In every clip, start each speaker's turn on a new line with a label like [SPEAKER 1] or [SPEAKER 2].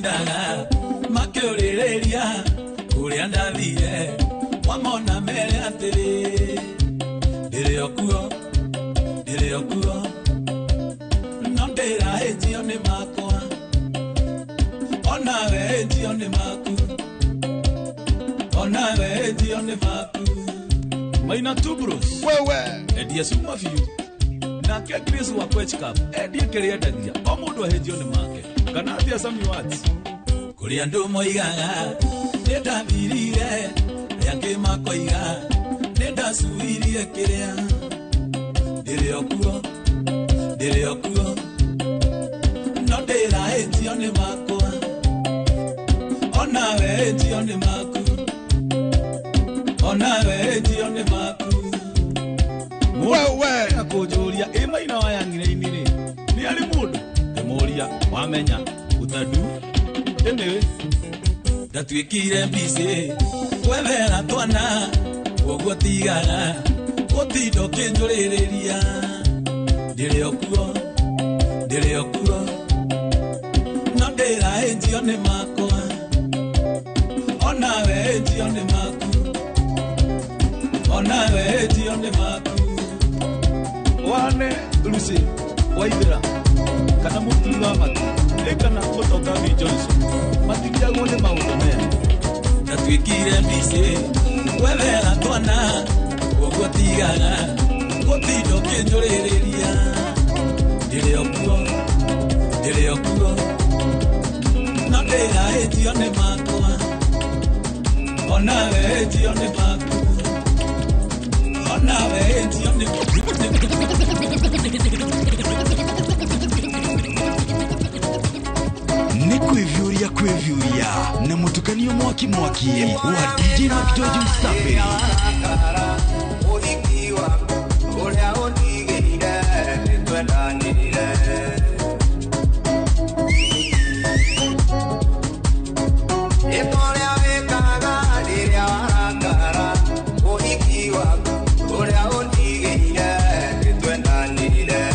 [SPEAKER 1] matindaga makiurireria kuria ndathire wamona mere atiri ndire okuo no ndira ejio ni makwa ona we ejio ni maku ona we ejio ni maku maina tubros
[SPEAKER 2] wewe
[SPEAKER 1] edie suma fiu na ke Chris wa kwechkap edie kiriendagia o mundu ahejio ni make kana atia sami wati kuria ndu moigaga nindambirire yange makoiga nindasuirie kiria ndire okuo no ndira ejio ni makwa ona we ejio ni maku ona we ejio ni maku
[SPEAKER 2] wewe
[SPEAKER 1] akujuria imaina wa yangire-ini ri ni ari mundu ndemuria wamenya utadu endewe ndatwikire mbise kwethera twana koguo tigana gutindo kinjuririria ndire okuo no ndira ejio ni makwa ona we ejio ni maku ona we ejio ni maku wane Lucy waithira kana mutulwa matu ekana kutoka ni Johnson matingia ngone maundu mena ndatwikire mbise wethera twana koguo tigana gutindo kinjuririria ndire okuo no ndira ejio ni makwa ona we ejio ni maku ona we ejio ni
[SPEAKER 3] ni kwivyuria na mutukanio mwaki wa DJ Macdojo Msafi
[SPEAKER 4] uhikiwa uria unigire twendanire etoria wekaga riria warakara uhikiwa uria unigire twendanire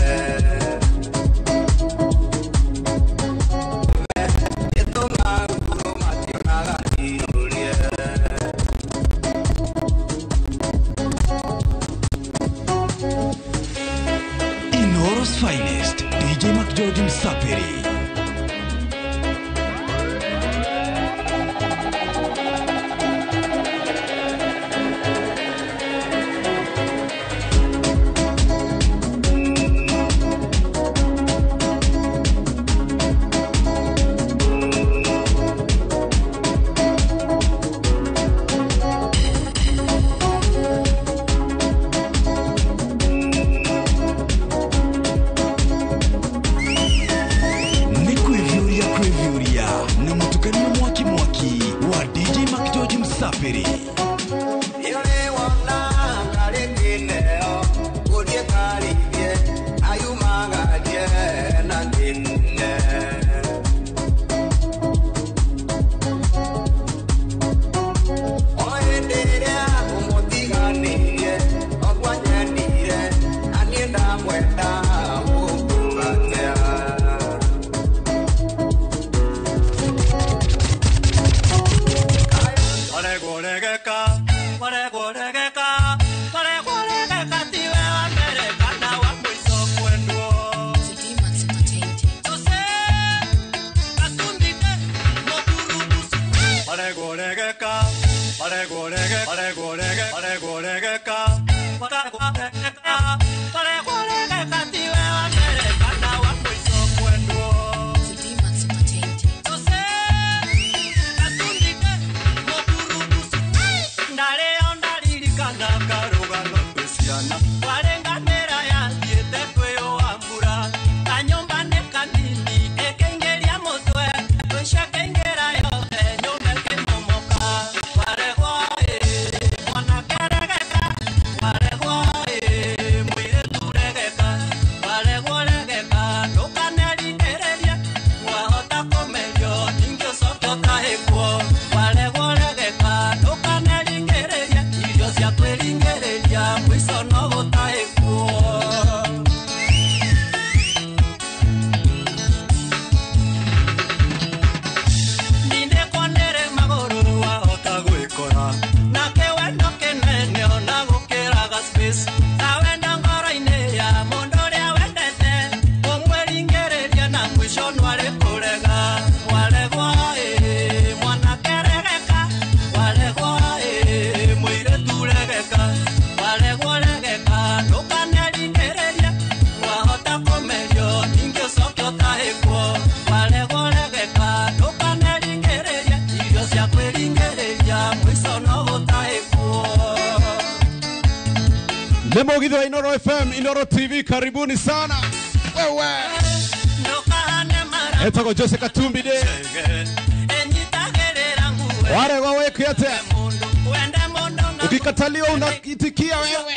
[SPEAKER 2] Demo Gidwa Inoro FM, Inoro TV, karibuni sana. Wewe. Etako Jose Katumbi de. Ware wawe kuyate. Ukikataliwa unaitikia wewe.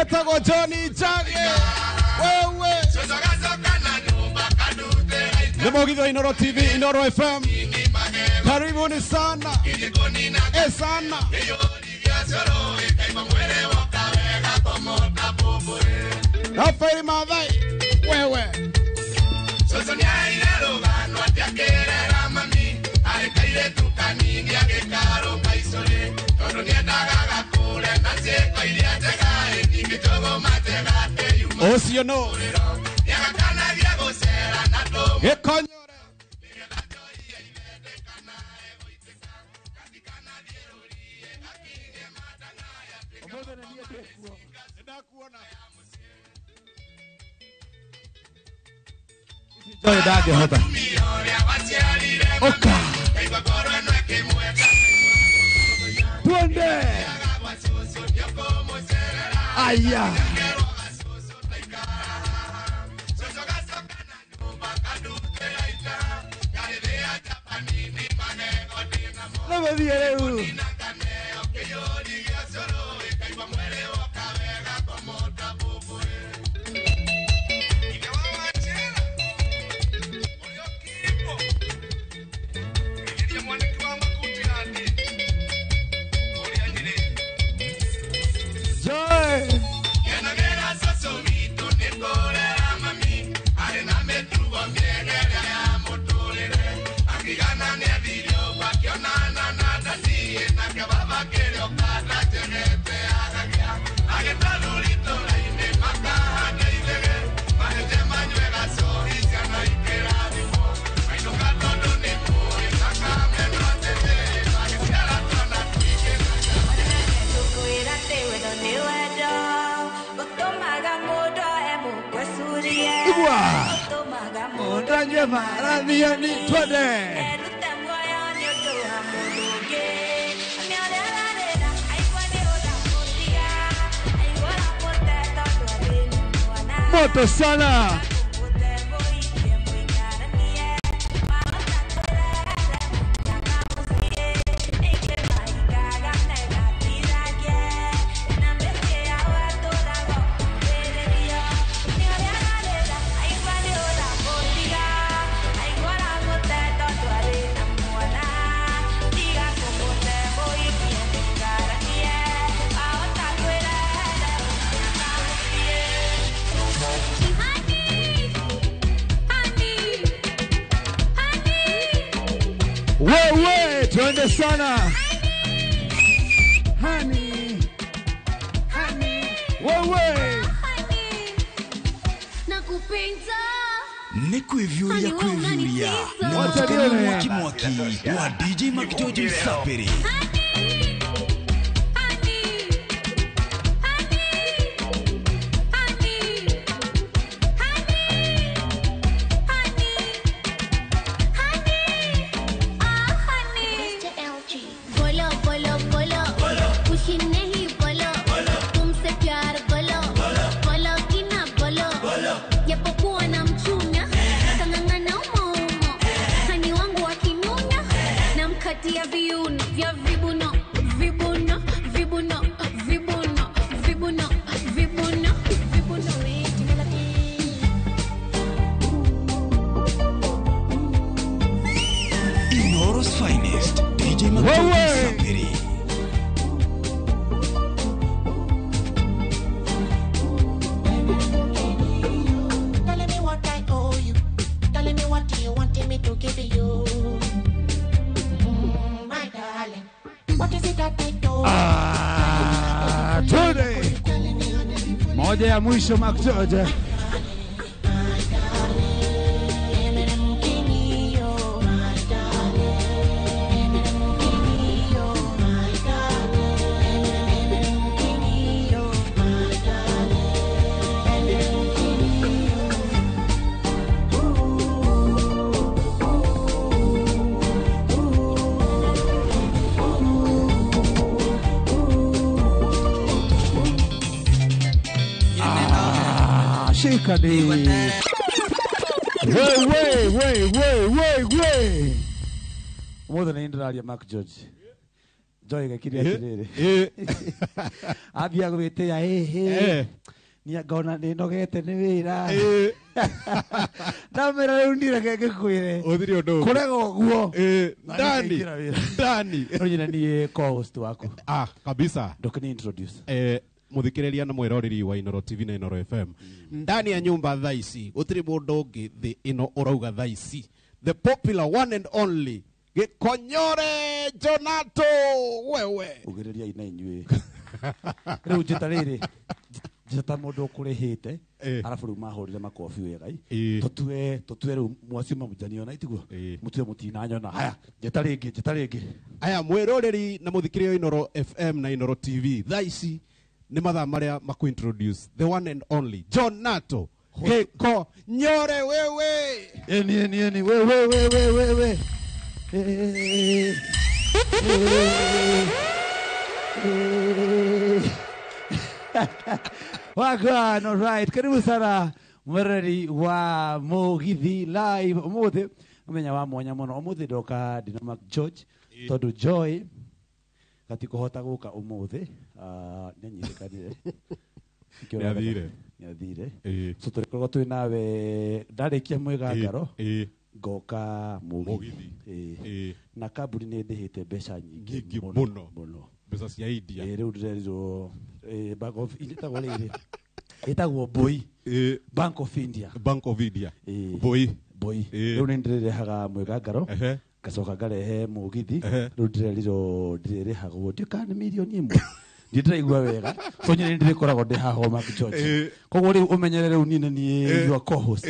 [SPEAKER 2] Etako Johnny Chage. Wewe. Demo Gidwa Inoro TV, Inoro FM. Karibuni sana. Sana. Rafael Madai. Wewe. Osio no. Joy dage hota. Oka. Tuende. Aya. No me viene uno. kubwa. Ondanye maradhiani twende. Moto sana. Wewe twende sana. Honey. Honey. Wewe.
[SPEAKER 5] Nakupenda.
[SPEAKER 3] Nikuivyuria kuivyuria na mutukano mwaki wa DJ Macjoji Msapiri.
[SPEAKER 2] Moja ya mwisho Macjoji. Shikadi. Wey. Mothe ni ndiraria Macjoji. Joy gakiria tiriri. Abia gwite ya ni ngona ni nogete ni wira. Na mera riu ndireke ngikwire. Uthiri undu. Kurega uguo. Ndani. Rojina ni co-host wako.
[SPEAKER 6] Kabisa.
[SPEAKER 2] Ndokini introduce.
[SPEAKER 6] Muthikireria na mwiroreri wa Inoro TV na Inoro FM. Ndani ya nyumba thaici utiri mundu ungi thi ino urauga thaici. The popular one and only Gikonyore Jonato wewe.
[SPEAKER 2] Ugereria ina inywe. Riu jitariri. Jita mundu ukurihite arafu riu mahurire makofi wega tutue riu mwasiuma mujani ona itiguo mutue mutina nyona haya jita ringi
[SPEAKER 6] aya mwiroreri na muthikirio Inoro FM na Inoro TV thaici ni mathaa maria makuintroduce the one and only Jonato Gikonyore wewe
[SPEAKER 2] eni wewe Wagwan, all right. Karibu sana mwereri wa Mugithi live. Umuthi umenya wa mwanya muno. Umuthi ndoka ndina Macjoji tondu Joy gati kuhota guka umuthi nyanyirekanire. Nyathire. So turikorwo twi nawe ndarikia mwigangaro. Ngoka Mugithi. Na kaburi ni ndihite mbeca nyingi
[SPEAKER 6] muno. Mbeca cia India.
[SPEAKER 2] Riu ndirerirwo Bank of India itagwo Boi. Bank of India. Boi. Riu ni ndirehaga mwigangaro. Gacoka ngarehe Mugithi. Riu ndirerirwo ndirehagwo ndikani milioni imwe. Ndiraigua wega. So nyine ndirikoragwo ndihaho Macjoji. Koguo riu umenyerere riu nini ni your co-host.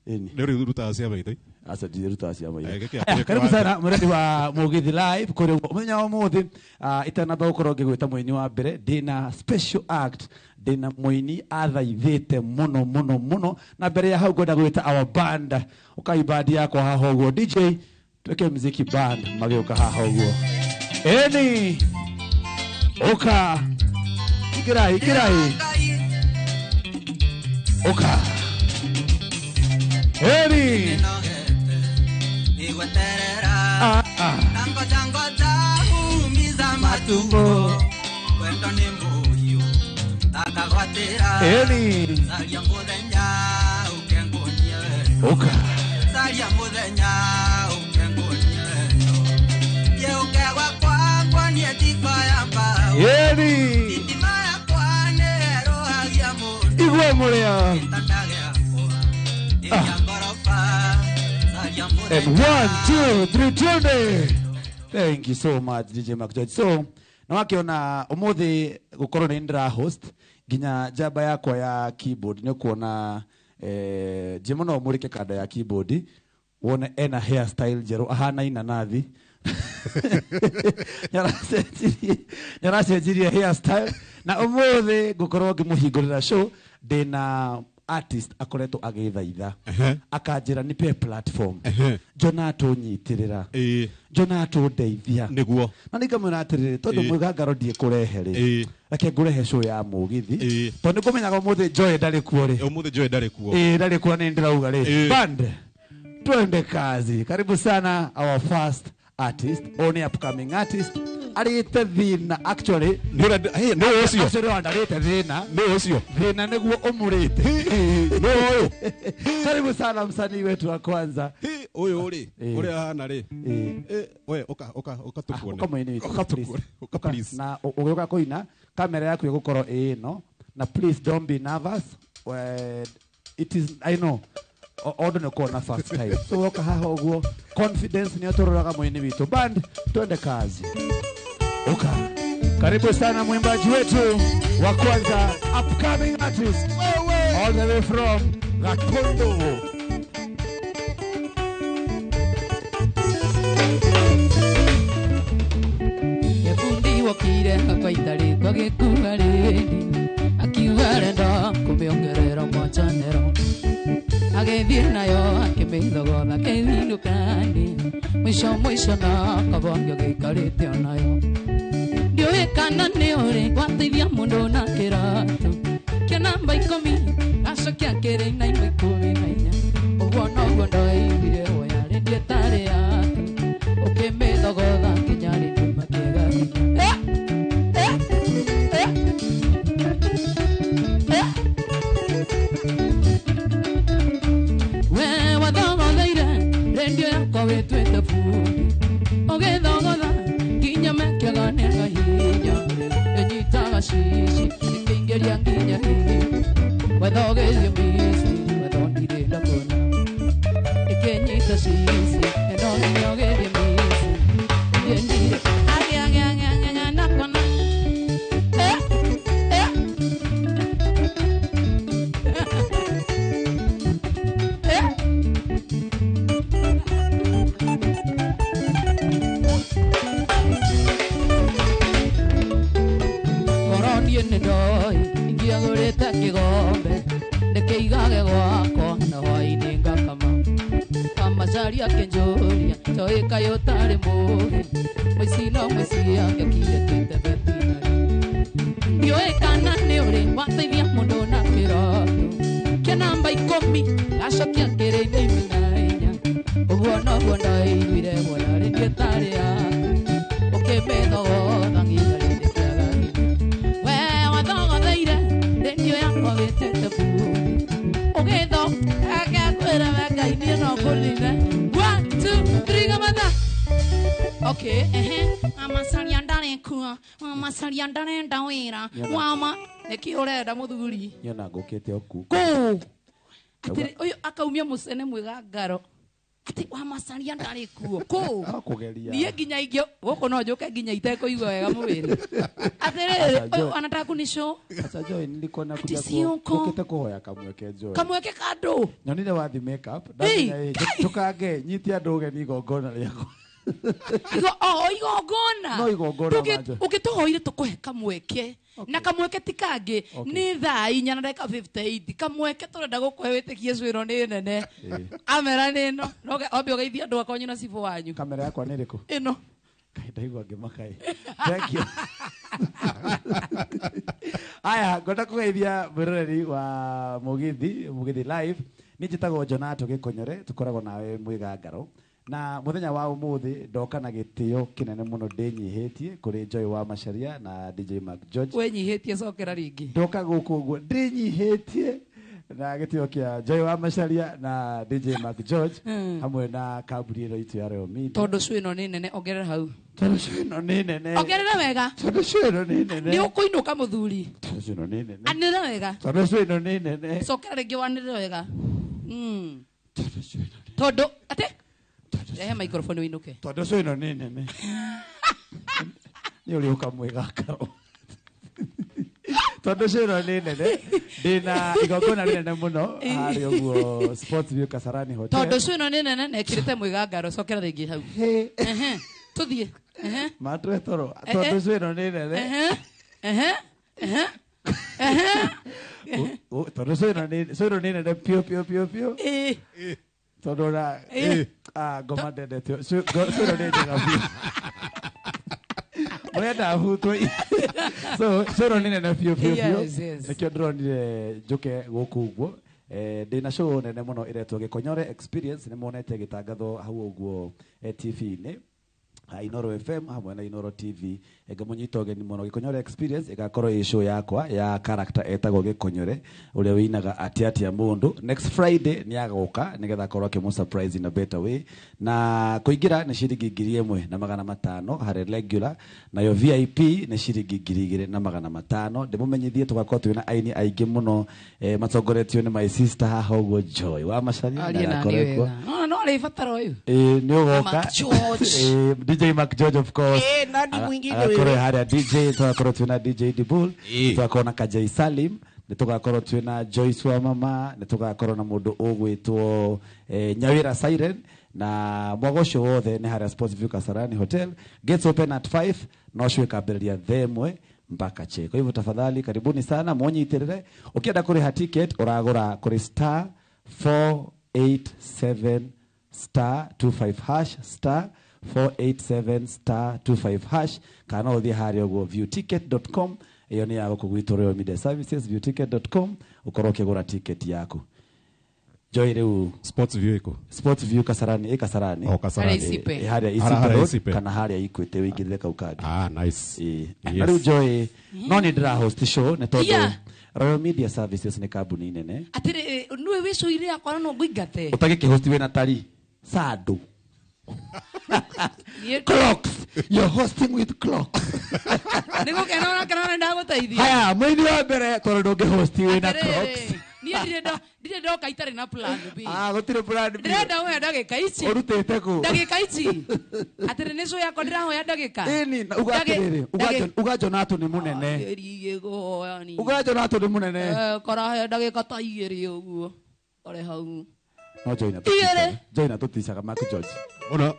[SPEAKER 6] Ndio ruta cia maitho.
[SPEAKER 2] Asa ndiruta cia maitho. Karibu sana muredi wa Mugithi Live kuri umenya wa muthi itanaba ukorwo ngigwita muini wa mbere ndina special act ndina muini athaithite muno na mbere ya hau ngwenda gwita our band ukaibandi yakwa haha uguo DJ tweke muziki band mageuka haha uguo eni oka ikirai oka eni matumbo
[SPEAKER 5] kwenda ni muhiu takagwatira
[SPEAKER 2] eni
[SPEAKER 5] saria muthenya ukengonie
[SPEAKER 2] oka
[SPEAKER 5] saria muthenya ukengonie ye ukegwa kwa nie tikaya mba
[SPEAKER 2] eni
[SPEAKER 5] ndimaya kwa ne rohagia mundu
[SPEAKER 2] igwe muria
[SPEAKER 5] tandagea kwa ngorofa saria
[SPEAKER 2] and
[SPEAKER 5] muthenya
[SPEAKER 2] 1 2 3 turn. Thank you so much DJ McJudge. So na wakiona umuthi gukorwo ni ndra host ginya jaba yakwa ya keyboard ni kuona jimo no murike kanda ya keyboard wone ena hairstyle jero ahana ina nathi nyaracenjirie hairstyle na umuthi gukorwo ngimuhingurira show ndina artist akoretwo agithaitha akanjira nipe platform jona tunyitirira jona tundeithia
[SPEAKER 6] niguo
[SPEAKER 2] na nikamwira atiriri tondu mwigangaro ndie kurehe ri reke ngurehe show ya Mugithi tondu ngumenyaga umuthi Joy ndari kuo ri
[SPEAKER 6] umuthi Joy ndari kuo
[SPEAKER 2] ndari kuo ni ndirauga ri band twende kazi karibu sana our first artist only upcoming artist arite thina actually
[SPEAKER 6] no ucio
[SPEAKER 2] actually andarite thina
[SPEAKER 6] no ucio
[SPEAKER 2] thina niguo umurite
[SPEAKER 6] no uyu
[SPEAKER 2] karibu sana msanii wetu wa kwanza
[SPEAKER 6] uyu uri hana ri we oka tukuone
[SPEAKER 2] oka mwini oka please na ugoka koina kamera yaku igukorwo ino na please don't be nervous it is I know odo ne kona first time so oka haha uguo confidence ni otororaga mwini witu band twende kazi oka karibu sana mwimbaji wetu wa kwanza upcoming artist all the way from Gatundu
[SPEAKER 7] Yefundi wakire akaitari twagikuga rindi akiuga renda kumiongerera mwachanero agethie nayo akimithogotha kethindukani mwisho na kabonge gikarite onayo ndiũĩ kana nĩ ũrĩ gwateithia mũndũ na kĩratũ kĩa namba 10 gacokia kĩrĩ-inĩ 14 ũguo noguo ndoigire woya rĩndĩ tarĩ yaku ũkĩmĩthogotha nginya rĩndũma kĩega we wathogotheire redio yakwa wĩtwĩte bundi ũgĩthogotha nginya mekega nĩ gahinya ĩnyitaga cici ĩkĩingĩria nginya hihi wethogeithio misi wethondire ndakona ĩkĩnyita cici ĩnoniogeithio misi ĩndire agĩagĩagĩagĩagĩa ndakona ndoi ingĩagũrĩte kĩgombe ndĩkĩigage gwakwa na hwainĩ ngakama kamacaria kĩnjũria toĩ kaĩ ũtarĩ mũgĩ mũici no mũici angĩkinyĩkĩte betinarĩ ndiũĩ kana nĩ ũrĩ wateithia mũndũ na kĩratũ kĩa namba 10 gacokia kĩrĩ-inĩ 14 ũguo noguo ndaiguire guoya rĩndĩ tarĩ yaku ũkĩmĩthogotha nginya rĩndĩ kĩaga redio yakwa wĩtĩte bundi ũgĩtho agakwĩra wengai niĩ no ngũrire 1 2 3 gamatha okay amacaria ndarĩ kuo amacaria ndarenda wĩra wama nĩkĩ ũrenda mũthuri
[SPEAKER 2] nyona ngũkĩte oku
[SPEAKER 7] kũ atĩrĩ ũyũ akaumia mũcene mwĩgangaro ati wa macaria ndari kuo ko
[SPEAKER 2] Akugeria.
[SPEAKER 7] niĩ nginya ingĩ gũkũ no njũke nginya itekũigua wega mwĩrĩ atĩrĩrĩ anataka kunishow
[SPEAKER 2] Sasa Joy nilikuwa nakuja
[SPEAKER 7] Siuko.
[SPEAKER 2] ukite kuhoya kamweke Joy.
[SPEAKER 7] kamweke kando
[SPEAKER 2] Nyonire wathi makeup.
[SPEAKER 7] Hey.
[SPEAKER 2] Tukange nyitia nduge ni igongona riako.
[SPEAKER 7] igongona
[SPEAKER 2] No igongona
[SPEAKER 7] Tuge-
[SPEAKER 2] manje.
[SPEAKER 7] ũgĩtũhoire tũkũhe kamweke na kamweke ti kangĩ nĩ thaa inya na ndagĩka 58 kamweke tũrenda gũkũhe wĩtĩkie cwĩro nĩ nene amera nĩ ĩno wambe ũgeithia andũ akonyu na cibũ wanyu
[SPEAKER 2] Kamera yakwa nĩ ĩrĩkũ?
[SPEAKER 7] ĩno
[SPEAKER 2] Ndaigua ngĩmakai. Thank you. Aya, ngwenda kũgeithia mwĩroreri wa Mugithi live. Niĩ njĩtagwo Jonato Gĩkonyore, tũkoragwo nawe Mwĩgangaro. Na mũthenya wa ũmũthĩ ndoka na gĩtĩo kĩnene mũno ndĩnyihĩtie kũrĩ Joy wa Macharia na DJ Mark George.
[SPEAKER 7] wĩnyihĩtie cokera rĩngĩ
[SPEAKER 2] Ndoka gũkũ ũguo ndĩnyihĩtie na gĩtĩo kĩa Joy wa Macharia na DJ Mark George hamwe na kambuni ĩno itũ ya Royal Media.
[SPEAKER 7] tondũ cwĩno nĩ nene ongerera hau
[SPEAKER 2] Tondũ cwĩno nĩ nene.
[SPEAKER 7] ongerera wega
[SPEAKER 2] Tondũ cwĩno nĩ nene.
[SPEAKER 7] nĩ ũkũinũka mũthuri
[SPEAKER 2] Tondũ cwĩno nĩ nene.
[SPEAKER 7] anĩrĩra wega
[SPEAKER 2] Tondũ cwĩno nĩ nene.
[SPEAKER 7] cokera rĩngĩ wanĩrĩra wega tondũ atĩ rehe microphone wĩinũke
[SPEAKER 2] Tondũ cwĩno nĩ nene. Nĩ ũrĩ ũkamwĩgakaro. Tondũ cwĩno nĩ nene. Ndĩna igongona rĩnene mũno harĩ ũguo Sportsview Kasarani Hotel.
[SPEAKER 7] tondũ cwĩno nĩ nene na ĩkĩrĩte mwĩgangaro cokera rĩngĩ hau
[SPEAKER 2] Hĩ.
[SPEAKER 7] tũthiĩ
[SPEAKER 2] Matwe toro. Tondũ cwĩno nĩ nene. Tondũ cwĩno nĩ nene piũ piũ piũ piũ. Tondũ na ngoma ndendetio. Cwĩno nĩ njega biũ. Mũrenda hutwo. So cwĩno nĩ nene piũ piũ piũ.
[SPEAKER 7] Yes, yes.
[SPEAKER 2] Nĩkĩo ndĩronire njũke gũkũ ũguo. Ndĩna show nene mũno ĩretwo Gĩkonyore Experience. Nĩ monete gĩtangatho hau ũguo TV-inĩ. Inoro FM hamwe na Inoro TV ngamunyita ũgeni mũno Gĩkonyore Experience ĩgakorwo ĩ show yakwa ya character etagwo Gĩkonyore ũrĩa wĩinaga atia mũndũ. Next Friday nĩ agoka nĩgetha akorwo akĩmũ surprise in a better way, na kũingĩra nĩ ciringi 1,500 harĩ regular, nayo VIP nĩ ciringi 2,500. Ndĩmũmenyithie tũgakorwo twĩna aini aingĩ mũno matongoretio nĩ my sister haha ũguo Joy wa Macharia
[SPEAKER 7] aria nani wega no arĩ batara ũyũ
[SPEAKER 2] nĩ ũgoka
[SPEAKER 7] Mark George.
[SPEAKER 2] DJ Mark George of course.
[SPEAKER 6] nani mwingine
[SPEAKER 2] Agakorwo harĩa DJ tugakorwo twĩna DJ Dibul, tugakorwo na Kajai Salim, nĩ tugakorwo twĩna Joyce wa mama, nĩ tugakorwo na mũndũ ũgwĩtwo Nyawira Siren, na mwago ũcio wothe nĩ harĩa Sportsview Kasarani Hotel. Gates open at 5 no show ĩkambĩrĩria 1 mpaka che. Kwa hivyo tafadhali karibuni sana muonyitirire. Ukienda kũrĩha ticket ũragũra kũrĩ star 487 star 25 hash star 487 star 25 hash kana uthie harĩa ũguo viewticket.com. Iyo nĩ ya gũkũgwitwo Royal Media Services, viewticket.com, ukorwo ũkĩgũra ticket yaku. Joy rĩu
[SPEAKER 6] Sportsview iko
[SPEAKER 2] Sportsview Kasarani Kasarani
[SPEAKER 6] Kasarani
[SPEAKER 7] Harĩa
[SPEAKER 2] Isipe Road kana harĩa Equity wĩingĩrire kau kangi.
[SPEAKER 6] nice.
[SPEAKER 2] Na rĩu Joy no nĩ ndĩra host show nĩ tondũ
[SPEAKER 7] Yeah.
[SPEAKER 2] Royal Media Services nĩ kambuni nene.
[SPEAKER 7] atĩrĩ nĩwe wĩcũire akwa no ngũingate
[SPEAKER 2] Ũtagĩkĩ host wĩna tari Sado. Clocks. You're hosting with clocks.
[SPEAKER 7] nĩgũkena onakana ndagũteithia
[SPEAKER 2] Haya, mwĩni wa mbere tondũ ndũngĩhost wĩna clocks.
[SPEAKER 7] niĩ ndirĩ ndoka itarĩ na plan B
[SPEAKER 2] Gũtirĩ brand B.
[SPEAKER 7] ndĩrenda ũhe ndagĩka ici
[SPEAKER 2] Ũrutĩte kũ?
[SPEAKER 7] ndagĩka ici atĩrĩ nĩ cũ yakwa ndĩrahoya ndagĩka
[SPEAKER 2] Ĩni, uga atĩrĩrĩ, uga Jonato nĩ mũnene.
[SPEAKER 7] gĩgũhoya
[SPEAKER 2] Uga Jonato nĩ mũnene.
[SPEAKER 7] korahe ndagĩka ta 2 ũguo ore hau
[SPEAKER 2] No join
[SPEAKER 7] Igĩrĩ.
[SPEAKER 2] Join tũticaga Mark George.
[SPEAKER 6] Ona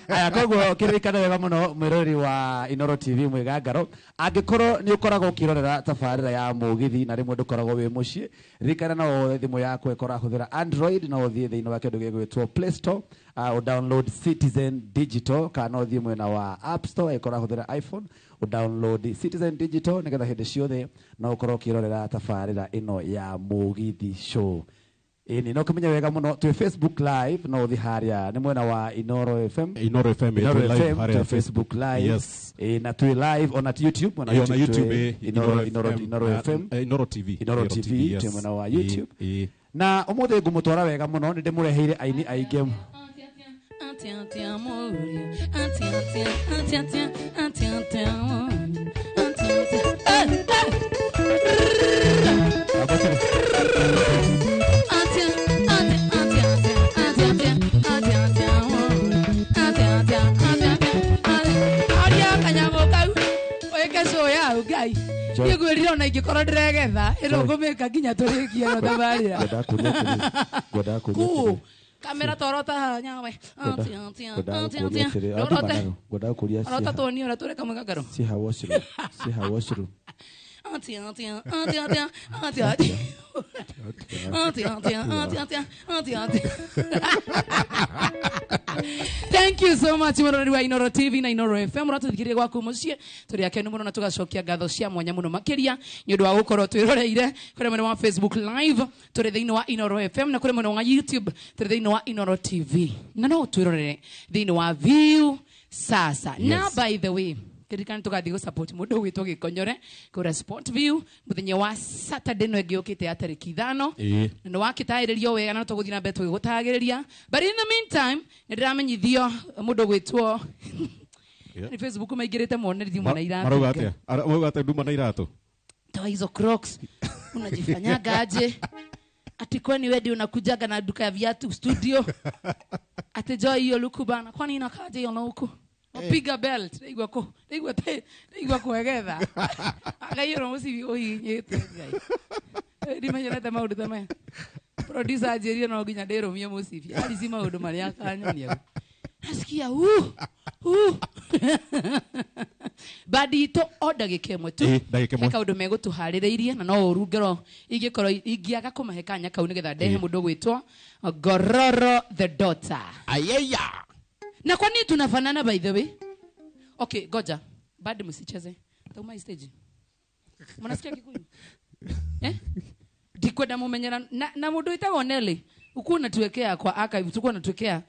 [SPEAKER 2] Aya koguo kĩririkane wega mũno mwĩrori wa Inoro TV Mwĩgangaro. Angĩkorwo nĩ ũkoragwo ũkĩrorera tabarĩra ya Mũgithi na rĩmwe ndũkoragwo wĩ mũciĩ, ririkana no thimũ yaku ĩkorwo hũthĩra Android, no ũthiĩ thĩinĩ wa kĩndũ gĩgwĩtwo Play Store, download Citizen Digital, kana ũthiĩ mwena wa App Store ĩkorwo hũthĩra iPhone, download Citizen Digital nĩgetha hĩndĩ ciothe no ũkorwo ũkĩrorera tabarĩra ĩno ya Mũgithi Show. Ini no kumenya wega muno tu Facebook live no uthi haria ni mwena wa Inoro FM
[SPEAKER 6] Inoro FM live haria
[SPEAKER 2] Facebook live.
[SPEAKER 6] Yes.
[SPEAKER 2] Na tu live on at YouTube
[SPEAKER 6] on YouTube
[SPEAKER 2] Inoro FM
[SPEAKER 6] Inoro TV
[SPEAKER 2] tu mwena wa YouTube. Na umuthe ngumutwara wega muno ni ndimureheire aini aingĩ.
[SPEAKER 7] ndirona ingikora ndiregetha ino ngumika nginya turikia no tabaria
[SPEAKER 2] Goda
[SPEAKER 7] kamera torota nyawe
[SPEAKER 2] Goda kulia
[SPEAKER 7] Arota toni ora tureka mwegagaro
[SPEAKER 2] si hawashru
[SPEAKER 7] Thank you so much Murori wa Inoro TV na Inoro FM ratuthikirie gwaku mucie turi akenu muno na tugacokia ngatho cia mwanya muno makiria ni undu wa gukorwo twiroreire kuri mwena wa Facebook live turi thiini wa Inoro FM na kuri mwena wa YouTube turi thiini wa Inoro TV na no twirorere thiini wa View sasa. Na by the way kirikani tugathi go support mundu witwo Gikonyore kura Sport View muthenya wa Saturday no ngiukite atariki 5 no wakitairirio wega na tuguthi na betu gutagiriria but in the meantime ndiramenyithio mundu witwo ni Facebook maigirite monerethi mwana iratu
[SPEAKER 6] marauga atia nduma na iratu
[SPEAKER 7] toa hizo Crocs unajifanyanga aje ati kwani wewe unakujaga na duka ya viatu studio ati Joy hiyo luku bana kwani inakaje hiyo na huko piga belt igwa kuegetha akairo musi ohinyete ngai ndi manyerete maundu tama producer ajerie no ginya ndero mie musi ali si maundu mari akanyonia nasikia badi to odage kemwe tu kaundu megutuhaririirie na no urungero ingikoro ingiaga kumahekanya kau nigetha ndehe mundu gwitwo Gororo the daughter
[SPEAKER 6] ayaya.
[SPEAKER 7] Na kwa nini tunafanana by the way? Okay, goja. Bado msicheze. Tauma stage. Mnasikia Kikuyu? Dikwenda mumenyera na mundu itago Nelly. Uko natuwekea kwa archive tuko natuwekea.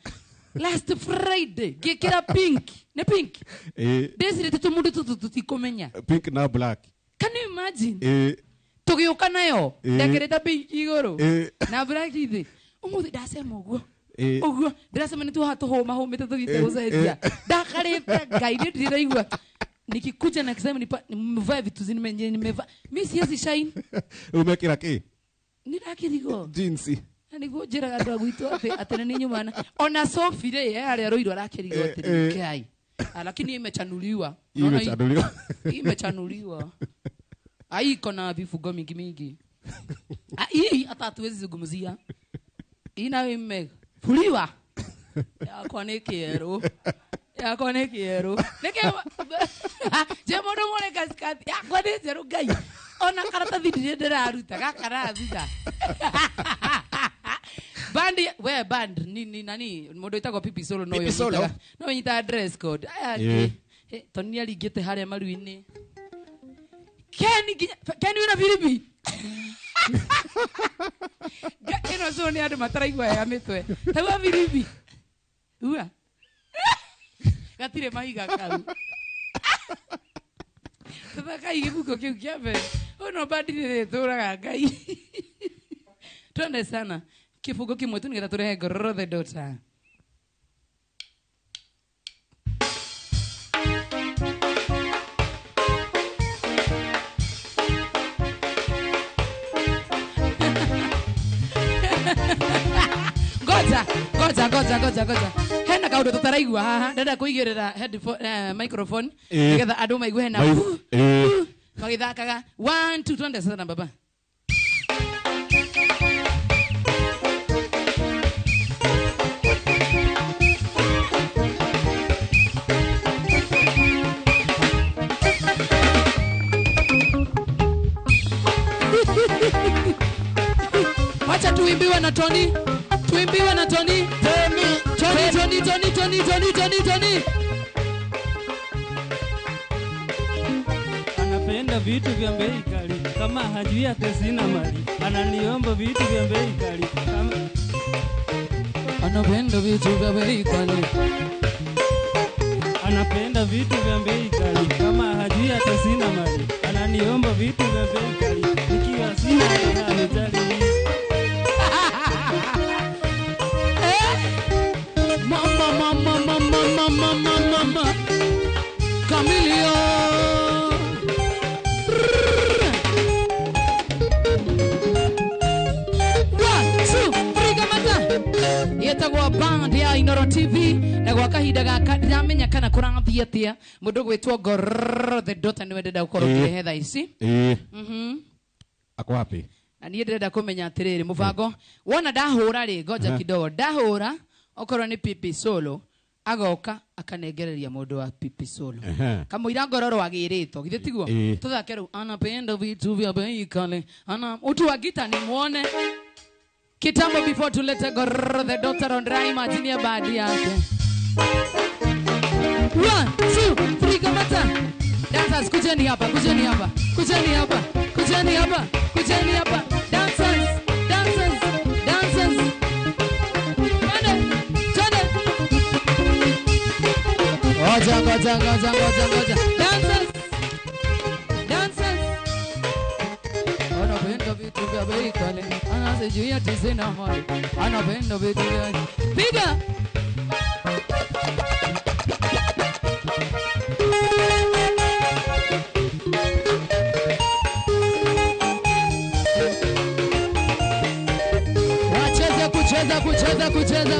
[SPEAKER 7] Last Friday gekera pink. Ne pink. Desire tumundu tutikomenya.
[SPEAKER 6] Pink na black.
[SPEAKER 7] Can you imagine? Tugioka nayo. Ndekereta pink igoro. Na black ithi. Umuthi dasema uguo. Oguo ndirasema ni tu hatuhoma homete tuthite gucenjia ndakarite ngai ndiraigua nikikuja na kisema nimevaa vitu zimenye nimevaa mimi siwezi shine
[SPEAKER 6] umekira ki
[SPEAKER 7] nirakirigo
[SPEAKER 6] jeans
[SPEAKER 7] niguo njira andu agwitwo atene ni nyumana ona Sophie re ari roiro arakirigo atiri kai lakini imechanuliwa aiko na vifugo mingi hii hata hatuwezi zungumzia ina ime fuliwa yako ni kieru neke je modo mone kaskati yako ni zeru gai ona karata thidi ndiraruta gakara thutha bandi we band ni nani modo itako pipi solo no nyita dress code aya tonia ligete haria maruini Keni una Filipi ino so ni andu mataraigua ya mitwe tawa Filipi ua gatire mahiga kau tata igibuko kiu kiabe ono badire turaga ngai twende sana kifugo kimwe tu nigetha turehe Gororo the daughter. Goja. Hena kaundu tutaraigua haha ndenda kuigirira headphone microphone nigetha andu maigue hena magithakaga 1 2 twende sana baba. Wacha tuimbiwe na Tony. Tony.
[SPEAKER 8] Anapenda vitu vya bei kali kama hajui hata sina mali. Ananiomba vitu vya bei kali kama
[SPEAKER 7] anapenda vitu vya bei kali.
[SPEAKER 8] Anapenda vitu vya bei kali kama hajui hata sina mali. Ananiomba vitu vya bei kali nikiwa sina hata anijali.
[SPEAKER 7] Mama Camilio One, two, three, gamata yetagwo band ya Inoro TV na gwa kahinda gaka ndiramenya kana kũrathiĩ atĩa mũndũ gwĩtwo Gorr the Daughter nĩ wendeda gũkorwo kĩrehe ici
[SPEAKER 6] ako wapi
[SPEAKER 7] na niĩ ndĩrenda kũmenya atĩrĩrĩ mũbango wona ndahũra rĩ ngoja kidogo ndahũra okorwo nĩ Pipi Solo agoka akanengereria mũndũ wa Pipi Solo kamũira ngororo wagĩrĩtwo githĩ tiguo tũthake rĩu anapenda vitu vya bei kali ana mtu wa gita ni muone kitambo before tulete Gorr the Daughter on dry imagine badi yake 1 2 3 kamata dancers kujeni hapa kujeni hapa kujeni hapa kujeni hapa kujeni hapa dancers dancers dancers Goja dancers dancers anapenda vitu vya bei kali anasijua tisina mali anapenda vitu vya piga kucheza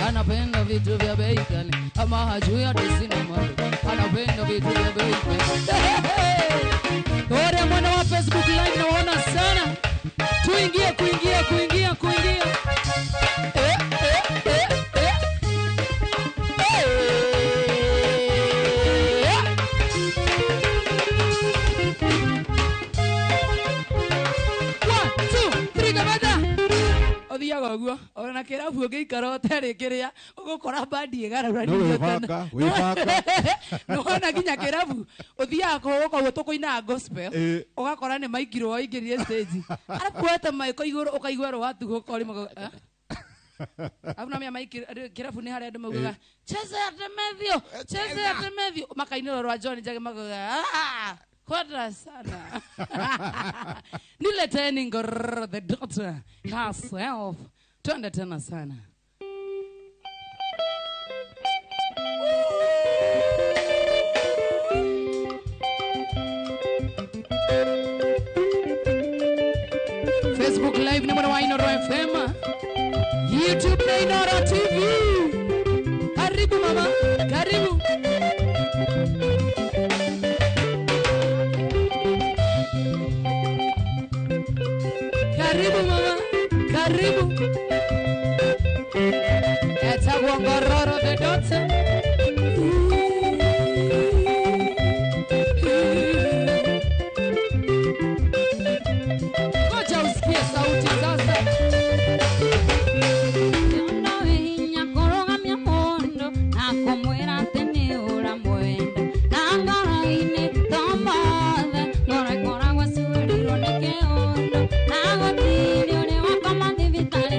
[SPEAKER 7] anapenda vitu vya bei kali ama hajui hata sina mali anapenda vitu vya bei kali wale mwana wa Facebook live naona sana tuingie kuingia Gua ona kirabu ngeikara tere kiria ugukora bandi igarura
[SPEAKER 6] no wibaka
[SPEAKER 7] no ona ginya kirabu uthia ko tukuina gospel ugakora ni maikiro waingirire stage arabu weta maiko iguru ukaigwa watu gukori mago abuna mia maikiro kirabu ni haria andu maugaga cheze atemethio makainiro rwa John Njage magoga Kodra sana nileteni Gorr the Daughter herself twende tena sana Facebook live ni mwana wa Inoro FM YouTube na Inoro TV karibu mama karibu mama karibu etagwo Gorr the Daughter ngoja usikie sauti sasa
[SPEAKER 9] Inya korogamia mondo na komwera tene ora mwenda na ngaraine tomothe ngora gwa surirwo nike ondo na gotiri ore wakoma thibitari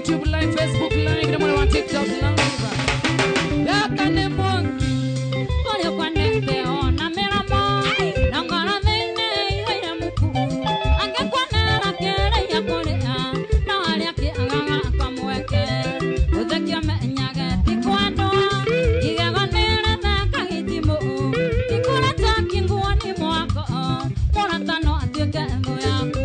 [SPEAKER 7] YouTube live, Facebook live, na mwana wa TikTok live. Daka ne monkey.
[SPEAKER 9] Kole kwa nete ona meramo. Nangara nene ira muku. Ange kwa nera kere ya korea. Na wale ake anganga kwa mweke. Uzekia menyage tikwando. Igega nere na kagitimo. Tikura taki nguoni mwako. Mora tano atieke endo yaku.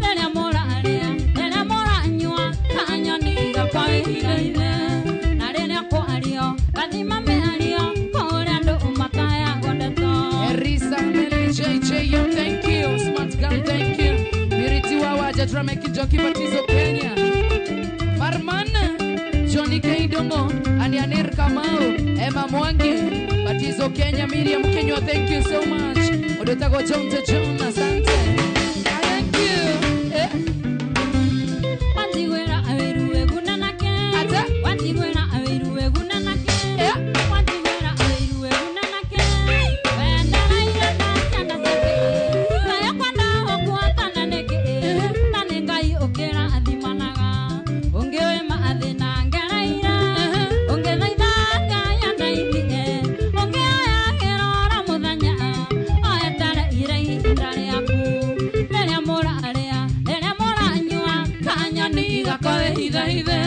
[SPEAKER 9] Lele mora alia. Lele mora nyua. Kanyoni gapa ire ire. Na lele ko alio. Kadima me alio. Kore ando umataya gondeto.
[SPEAKER 7] Erisa Meli JJ, yo thank you. Smart girl, thank you. Miriti Wawaja, drama kijoki Batizo Kenya. Marmana, Johnny Keidongo, Anianir Kamau, Emma Mwangi, Batizo Kenya, Miriam Kenya, thank you so much. Odotago John to John, asante. Thank you. Eh?
[SPEAKER 9] Wantigwera awiru egunanake.
[SPEAKER 7] Ata?
[SPEAKER 9] Wantigwera awiru egunanake.
[SPEAKER 7] Eh?
[SPEAKER 9] Wantigwera awiru egunanake. Wenda raira na chanda seke. Kaya kwanda okuatana neke. Nanengai okera adhimanaga. Ongewe maathina ngeraira. Onge thaitha ngaya ndaithie. Onge aya gerora muthanya. Oetare irei indare yaku. Leria mora aria. Leria mora nyua. Kanyoni gakoe hithe hithe.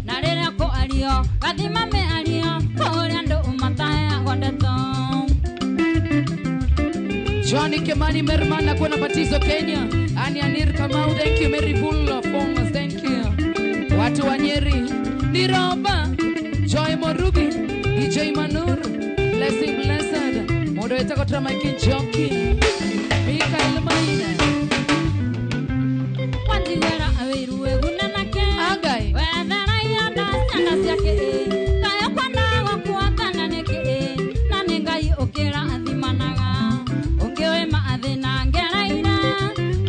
[SPEAKER 9] Na rĩrĩa kũ ario gathima me ario kũrĩa andũ ũmataya gondeto.
[SPEAKER 7] Johnny Kimani Mermana kuna Batizo Kenya. Anianir Kamau, thank you. Mary Full of Fongos, thank you. Watu wa Nyeri, Niroba, Joy Morugi, DJ Manur, Blessing Blessed, Modo Etako Tramaiki Joki, Mikael Maina.
[SPEAKER 9] Wantigwera awiru egunanake.
[SPEAKER 7] Agai.
[SPEAKER 9] Wethera ianda ciana ciake. Kaya kwanda gũkuatana nĩkĩ. Na nĩ Ngai ũkĩra athimanaga. Ũngĩũĩ mathĩna ngereire.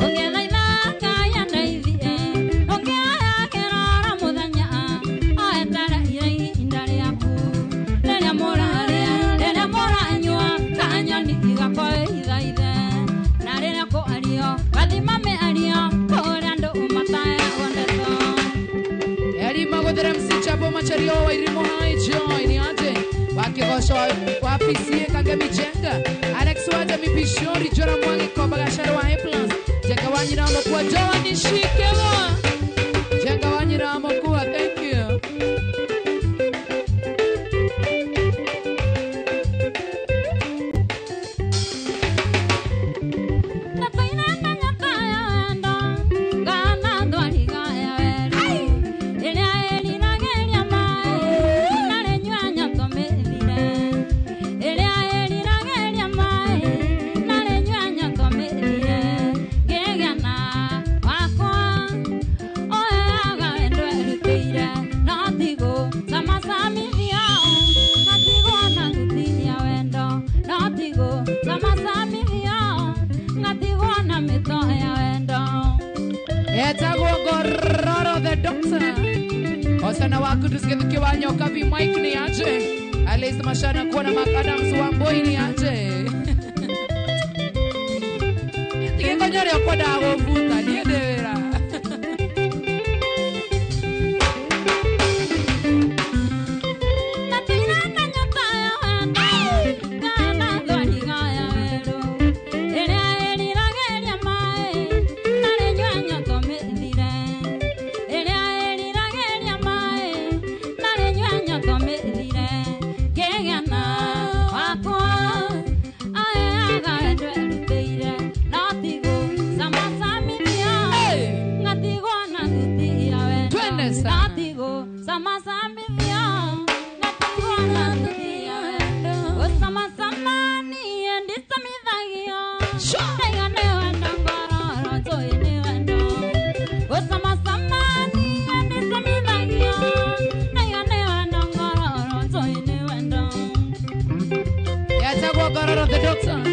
[SPEAKER 9] Ũngĩthaitha Ngai andeithie. Ũngĩoya kĩrora mũthenya. Oetare ihinda rĩaku. Rĩrĩa mũrarĩa, rĩrĩa mũranyua. Kanyoni igakoe ithaithe. Na rĩrĩa kũ ario gathima me ario. Kũrĩa andũ ũmataya gondeto.
[SPEAKER 7] Erima Godera Msichabo Machario wa Irimo Hai Joy ni aje. Wakigosho wapisie Kagemi Jenga. Alex Wada Mipishori Jora Mwangi kwa Bagashara wa A+. Jenga wanyina mokua Joa Nishikewa. Jenga wanyina mokua, thank you. Etagwo Gororo the Doctor. Osana waku tusikiwa nyoka vi Mike ni aje. Alice Mashana kuona Macadams wa Mboi ni aje. Tikikonyore kwa dago mbuta ni edera. The Doctor.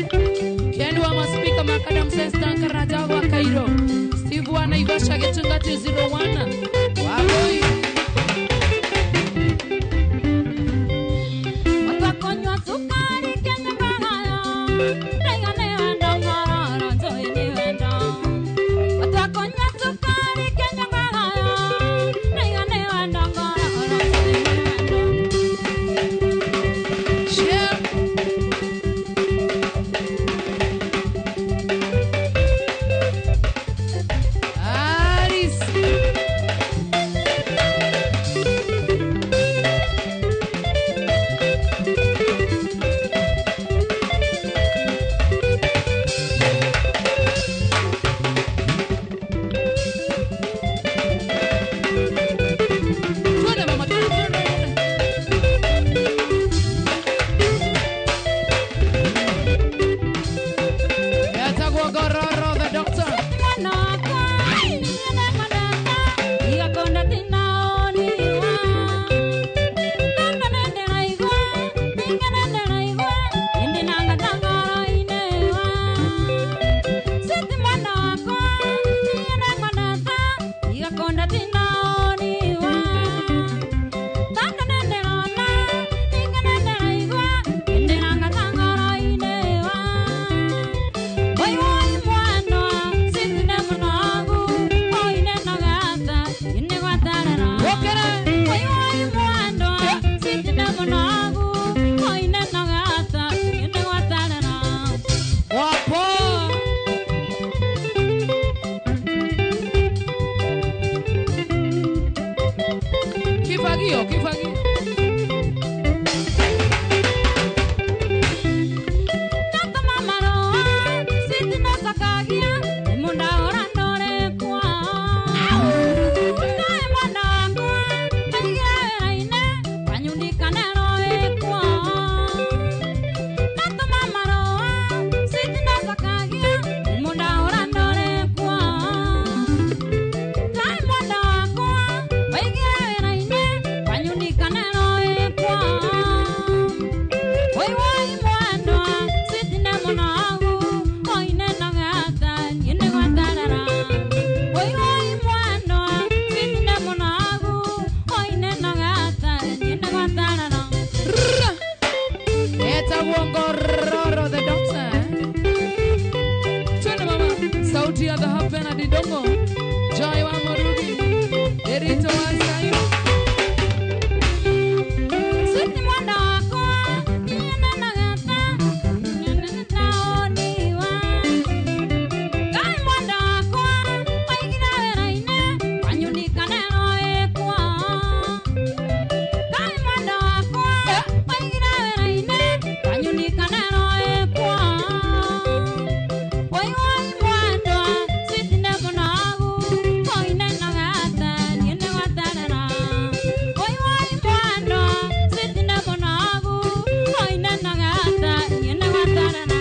[SPEAKER 7] Ken wa speaker Macadam Senstan Karaja wa Cairo. Steve wa Naivasha Getungati 01. Waboi.
[SPEAKER 9] Watakonywa sukari Kenya bagaya. Regane wenda ngororo nzoini wenda. Watakonywa sukari Kenya bagaya.
[SPEAKER 7] Pena Didongo, Joy wa Morugi, Erito wa Sayo.
[SPEAKER 9] Sweet mwanda wako, niene na gata, niene taoniwa. Gai mwanda wako, waigina weraine, wanyunika nero ekwa. Gai mwanda wako, waigina weraine, wanyunika nero ekwa. Wai wai mwanda, sweet nebo nagu, koine na gata, niene watanera. Wai wai mwanda, sweet nebo nagu, koine na gata, niene watanera.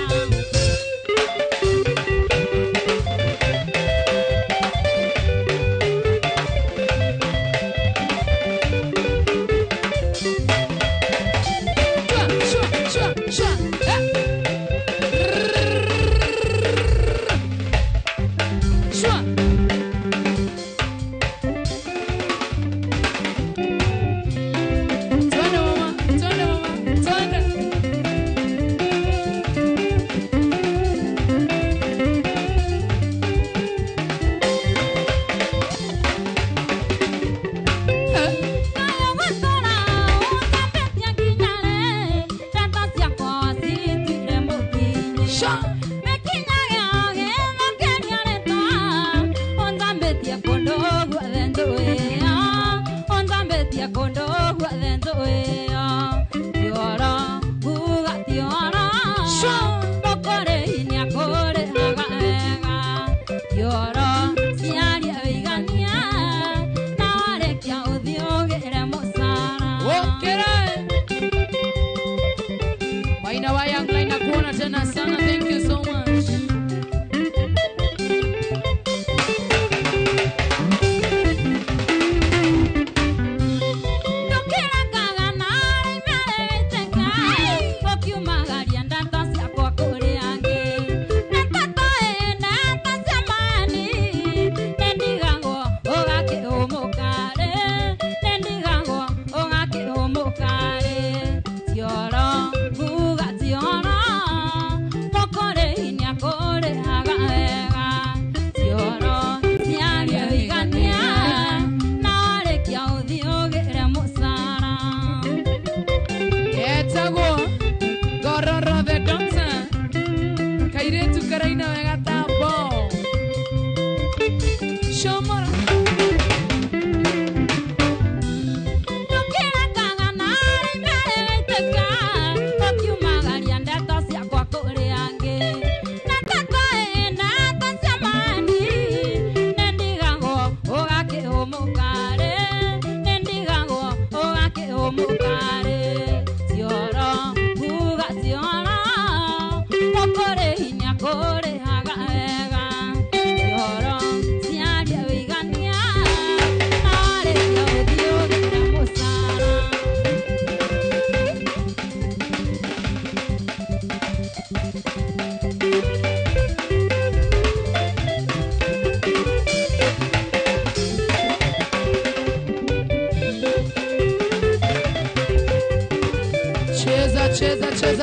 [SPEAKER 9] Thank you so much. Cheza.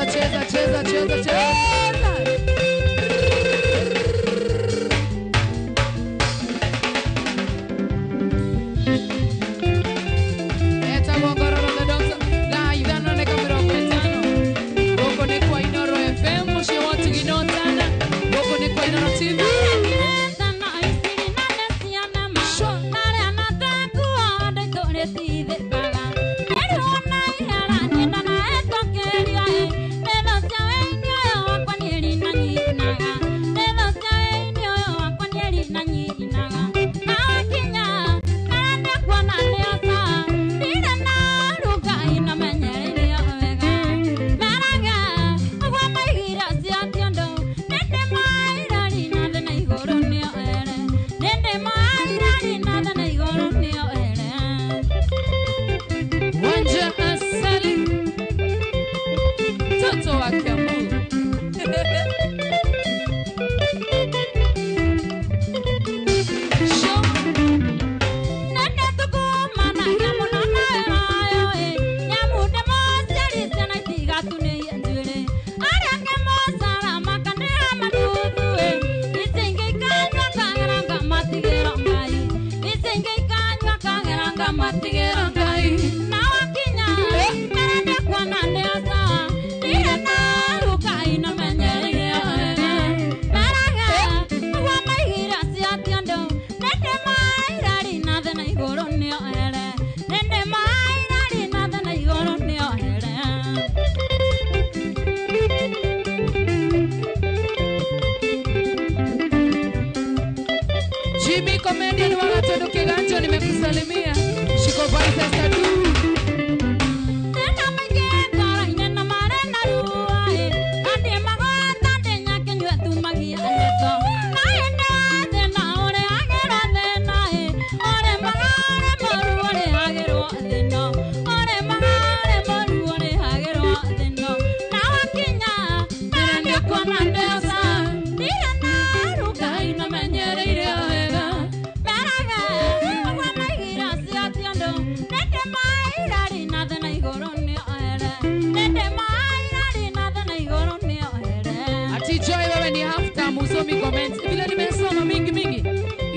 [SPEAKER 7] Joy wewe ni half time usomi comment. Vile nimesoma mingi.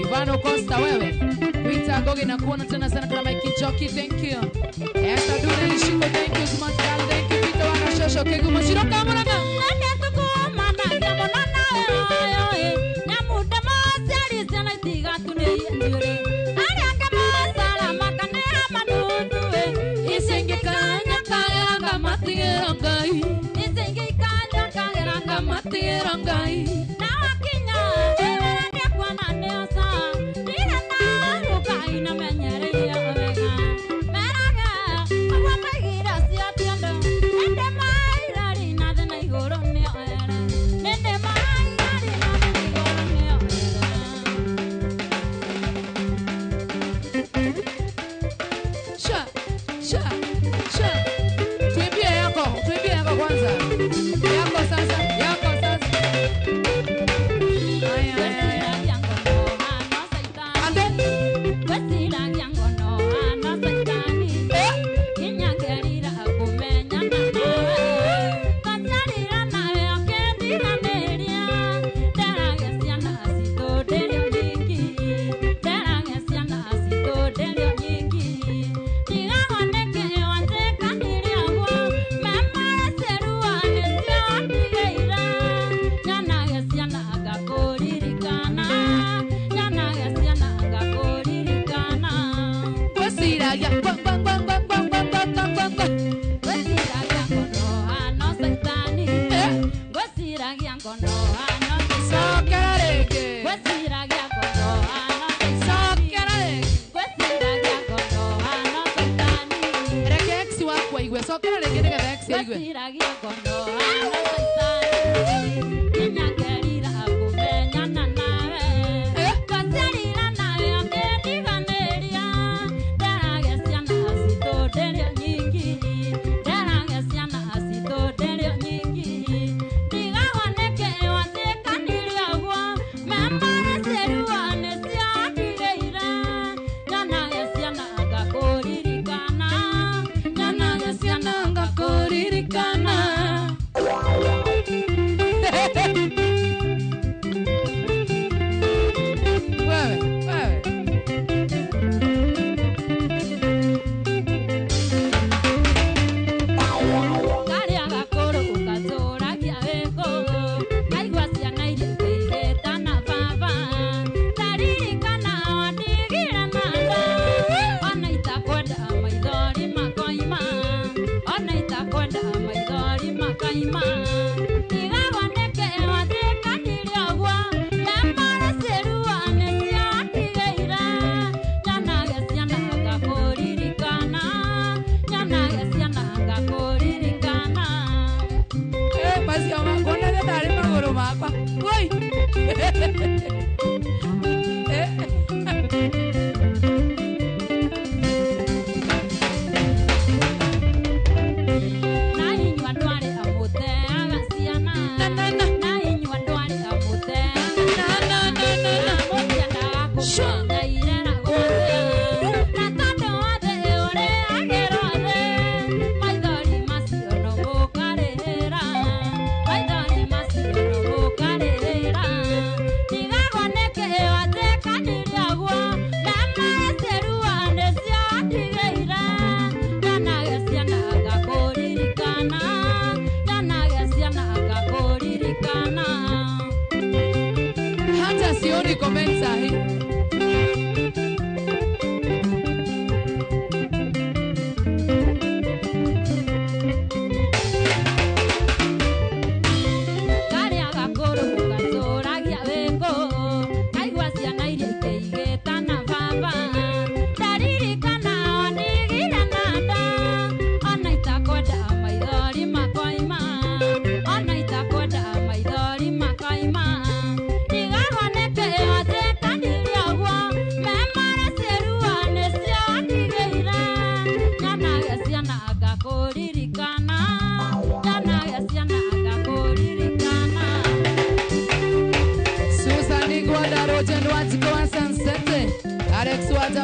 [SPEAKER 7] Ivano Costa wewe. Rita Gogi na kuona tena sana kama Mike Jockey, thank you. Esther Dune Nishiko, thank you. Sumatal, thank you. Peter Wana Shosho, Kegu Mashiro Kamaranga.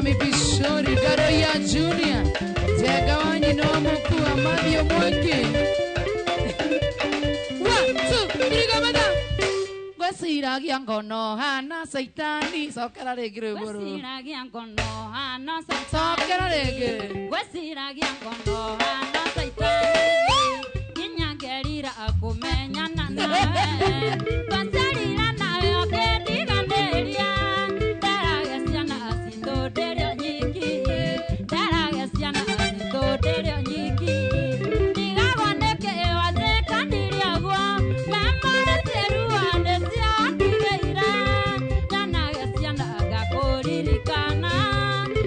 [SPEAKER 7] Mipishori Garoya Junior Jagawani no Muku Amadio Monkey 1, 2, 3 go madam Gweciragia ngono hana saitani. Cokera rĩngĩ rwĩmbo rũu.
[SPEAKER 9] Gweciragia ngono hana saitani.
[SPEAKER 7] Cokera rĩngĩ.
[SPEAKER 9] Gweciragia ngono hana saitani. Nginyagerira kũmenyana nawe. Twacerira nawe ũkĩndiganĩria. Ndaragia ciana citũ ndĩrĩ nyiki. Ndaragia ciana citũ ndĩrĩ nyiki. Ndigagwo nĩkĩ wajĩkanire ũguo. Memore ciĩrua nĩciatigĩire. Ndanagia ciana ngakũririkana.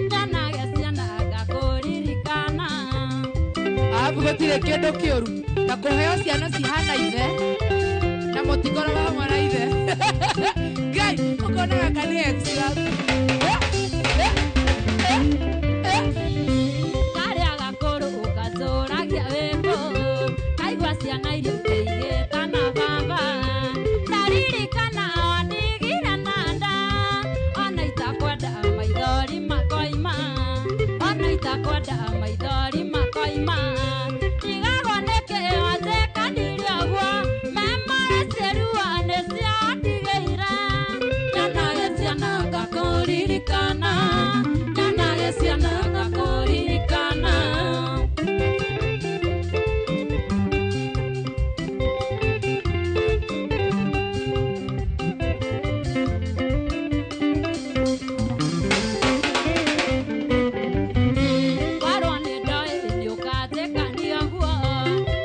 [SPEAKER 9] Ndanagia ciana ngakũririkana.
[SPEAKER 7] Arabu gũtirĩ kĩndũ kĩũru na kũheo ciana cihana ithe na mũtikoragwo hamwe na ithe. Ngai ũkona gaka nĩ extra.
[SPEAKER 9] Karĩa gakũrũ ũgatũragia wĩkũ. Kaigua ciana iria ikaigĩta na baba. Ndaririkana ondigire na nda. Ona itakwenda maithori makoima. Ona itakwenda maithori makoima. Ndigagwo nĩkĩ wajĩkanire ũguo. Memore ciĩrua nĩciatigĩire. Ndanagia ciana ngakũririkana. Ndanagia ciana ngakũririkana. Warwo nĩ ndoĩ nĩ ũkanjĩkania ũguo.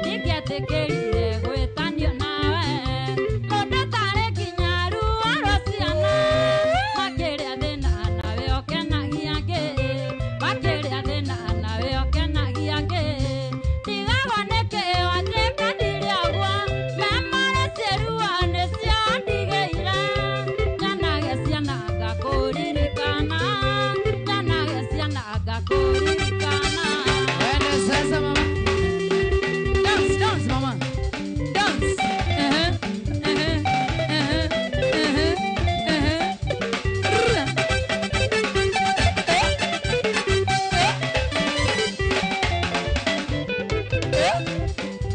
[SPEAKER 9] Ndingĩetĩkĩrire gwĩtanio nawe. Mũndũ tarĩ nginya ruo rwa ciana. Makĩrĩa thĩna nawe ũkenagia ngĩ. Makĩrĩa thĩna nawe ũkenagia ngĩ. Ndigagwo nĩkĩ wajĩkanire ũguo. Memore ciĩrua nĩciandigĩire. Ndanagia ciana ngakũririkana. Ndanagia ciana ngakũririkana.
[SPEAKER 7] Wende sasa mama. Dance, dance mama. Dance.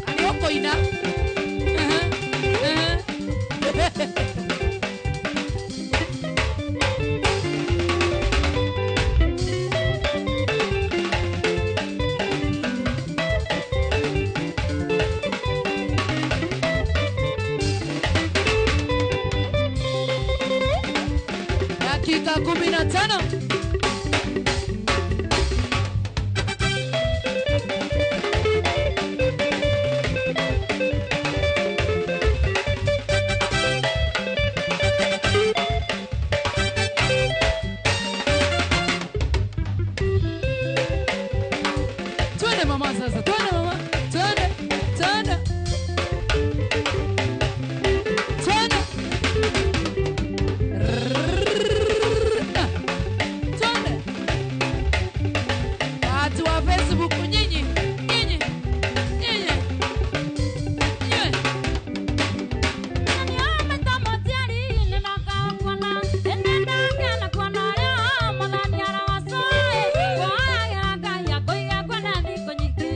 [SPEAKER 7] Ani ũkũina. Dakika 15. Twende mama sasa. Twende mama. Twende. Twende. Twende. Twende. Watu wa Facebook nyinyi. Nyinyi. Nyinyi. Nyinyi.
[SPEAKER 9] Niombe tomo tiari nĩnokaũkuona. Nĩnendangena kuona ũrĩa mũthani arawacoĩ. Kũhoyagĩra Ngai akũige kwenda thikũ nyingĩ.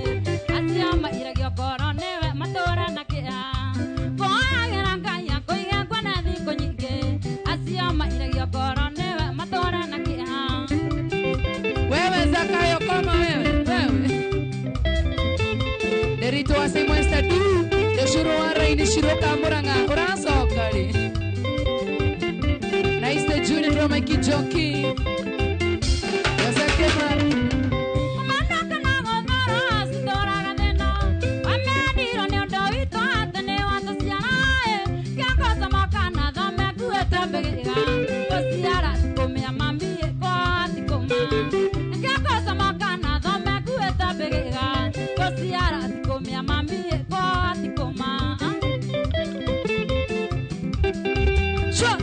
[SPEAKER 9] Acio mairagio ngoro nĩwe matũũra na kĩeha. Kũhoyagĩra Ngai akũige kwenda thikũ nyingĩ. Acio mairagio ngoro nĩwe matũũra na kĩeha.
[SPEAKER 7] Wewe Zakayo koma wewe. Wewe. Derito ase muesta du. Deshuro wa raini shiro kamuranga. Urasoka ri. Naiste Junior from Mikey Jockey. Yoseke man.
[SPEAKER 9] Umanaka na gũthara citũraga thĩna. Wamĩendirwo nĩ ũndũ witũ atĩ nĩ watũ ciana ĩ. Kĩongoza moka na thome nguĩte mbĩgĩga. Gũciara tikũmĩa mami ĩko tikũma. Kĩongoza moka na thome nguĩte mbĩgĩga. Gũciara tikũmĩa mami ĩko tikũma.
[SPEAKER 7] Sure.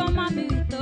[SPEAKER 9] kwa mami wito.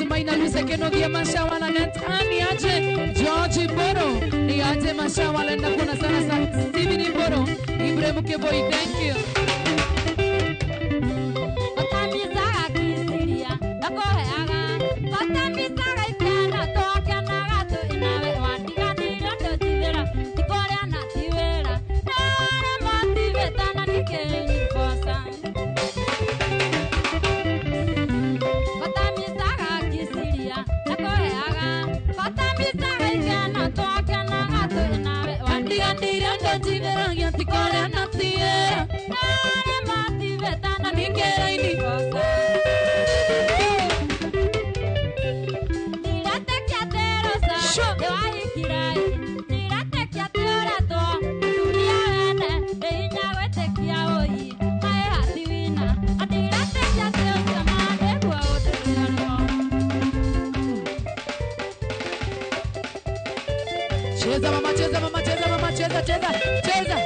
[SPEAKER 7] Maina Lusekeno via Mashawala Natani aje George Boro ni aje Mashawala na kuna sana sana Steven Boro Ibrahim Keboy, thank you. Cheza mama, cheza mama, cheza mama, cheza, cheza, cheza,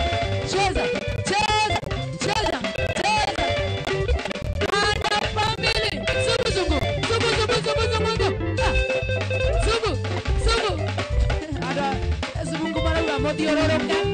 [SPEAKER 7] cheza, cheza, cheza, cheza. Ada family. Subu, subu, subu, subu, subu, subu, subu, subu. Ada subu kumara udah mau diororokkan.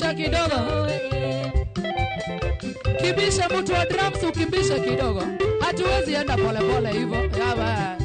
[SPEAKER 7] Kimbisha kidogo. Kimbisha mtu wa drums ukimbisha kidogo. Hatuwezi enda pole pole hivyo. Yaba.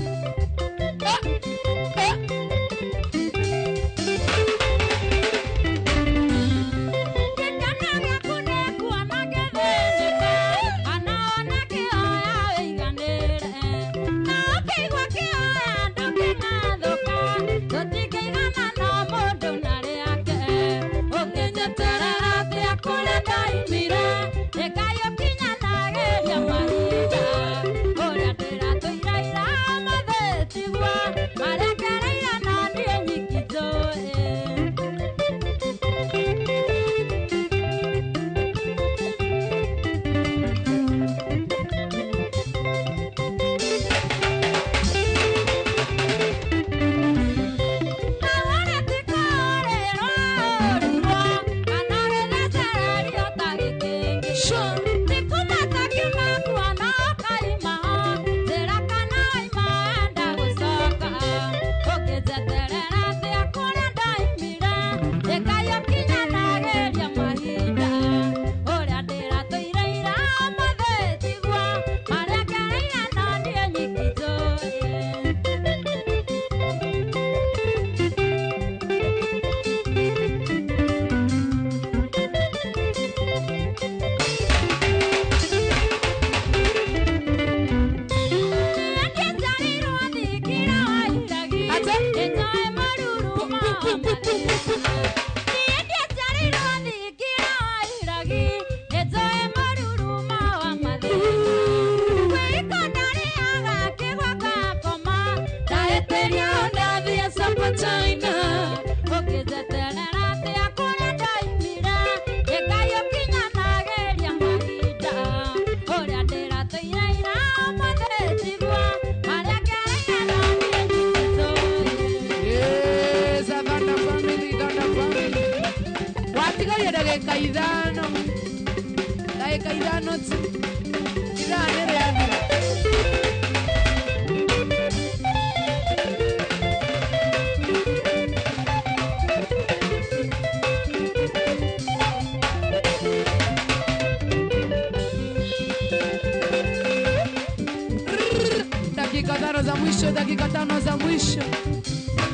[SPEAKER 7] Dakika tano za mwisho.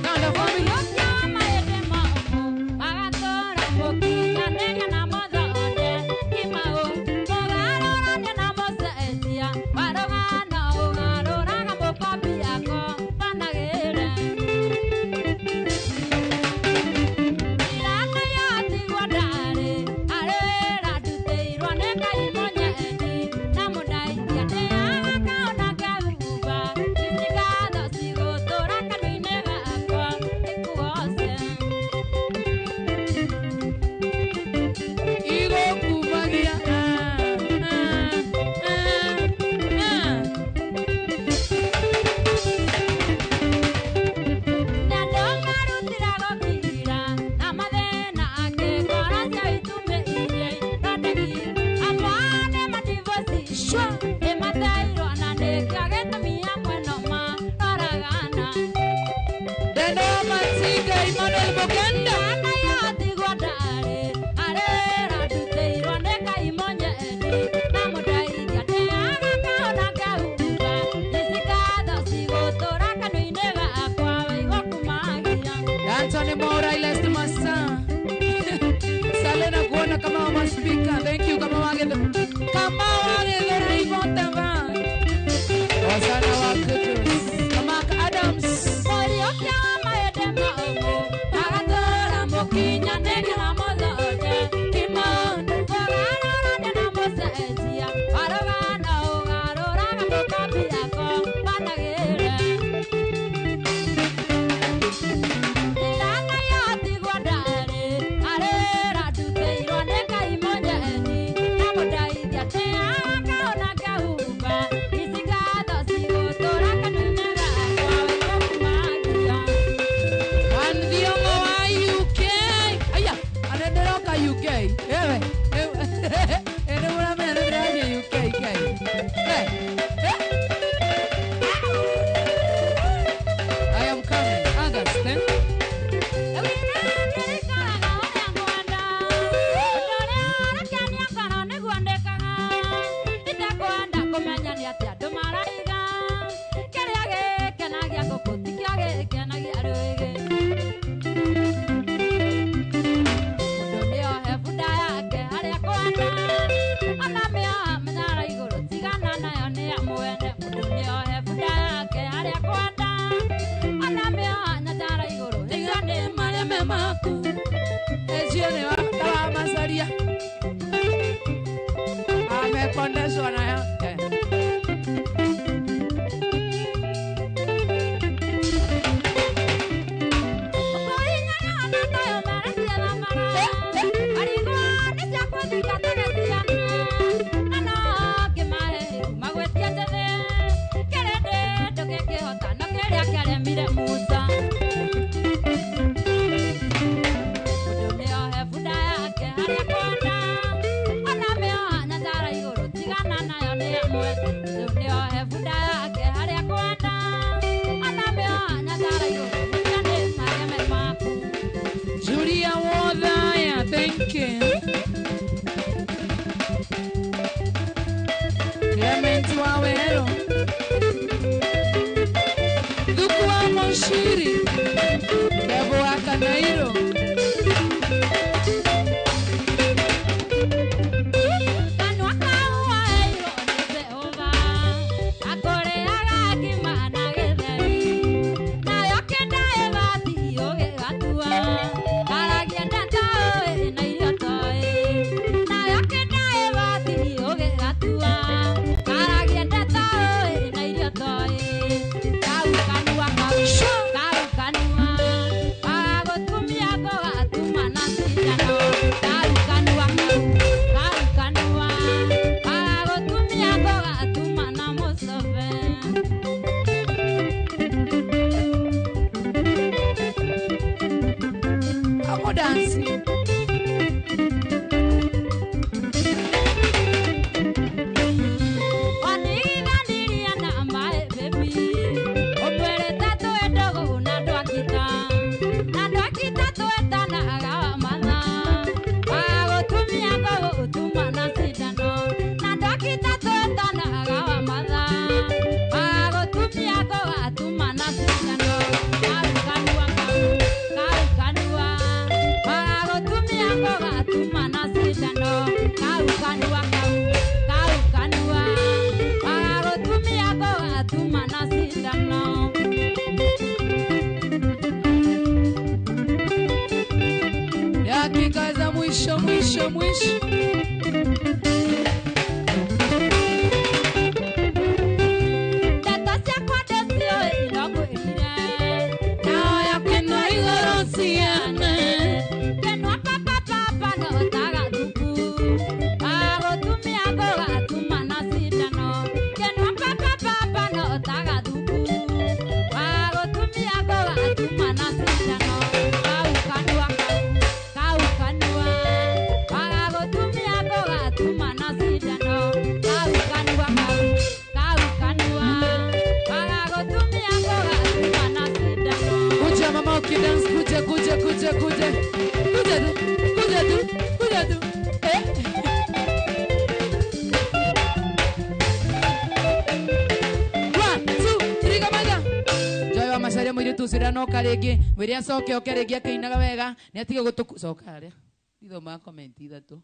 [SPEAKER 7] Nanda family. Thank you, kama wage the remote van. Osana Wakutus, Kamak Adams. Mokinya nege na moza oje, Kimon, Forana na moza esia, Arogana Ogarora na mokapi ako, Panagere. Ilana yati guadare, Arera dute irone kaimoja eni, Namodai diate aga ona kauba, Isigado sigo toraka nunera akwa wekokumagia. Wanziongo wa UK. Aya, anaenderoka UK. Ewe. Ene mwana anaenderoka UK. I am coming. August, eh?
[SPEAKER 9] nĩ amwende mũndũ nĩohe bunda yake harĩa kwenda ona mĩohana tara igũrũ iga nĩ marĩa me maku
[SPEAKER 7] Ecio nĩ wa macaria amekondeshwa na yake Julia Wodaya, thank you. Clement Wawero, Duku wa Moshiri, Kebo wa Kanairo. Mwisho no karege wiria soke okerege akainaga wega ni atige gutuku soka aria ithoma comment ithatu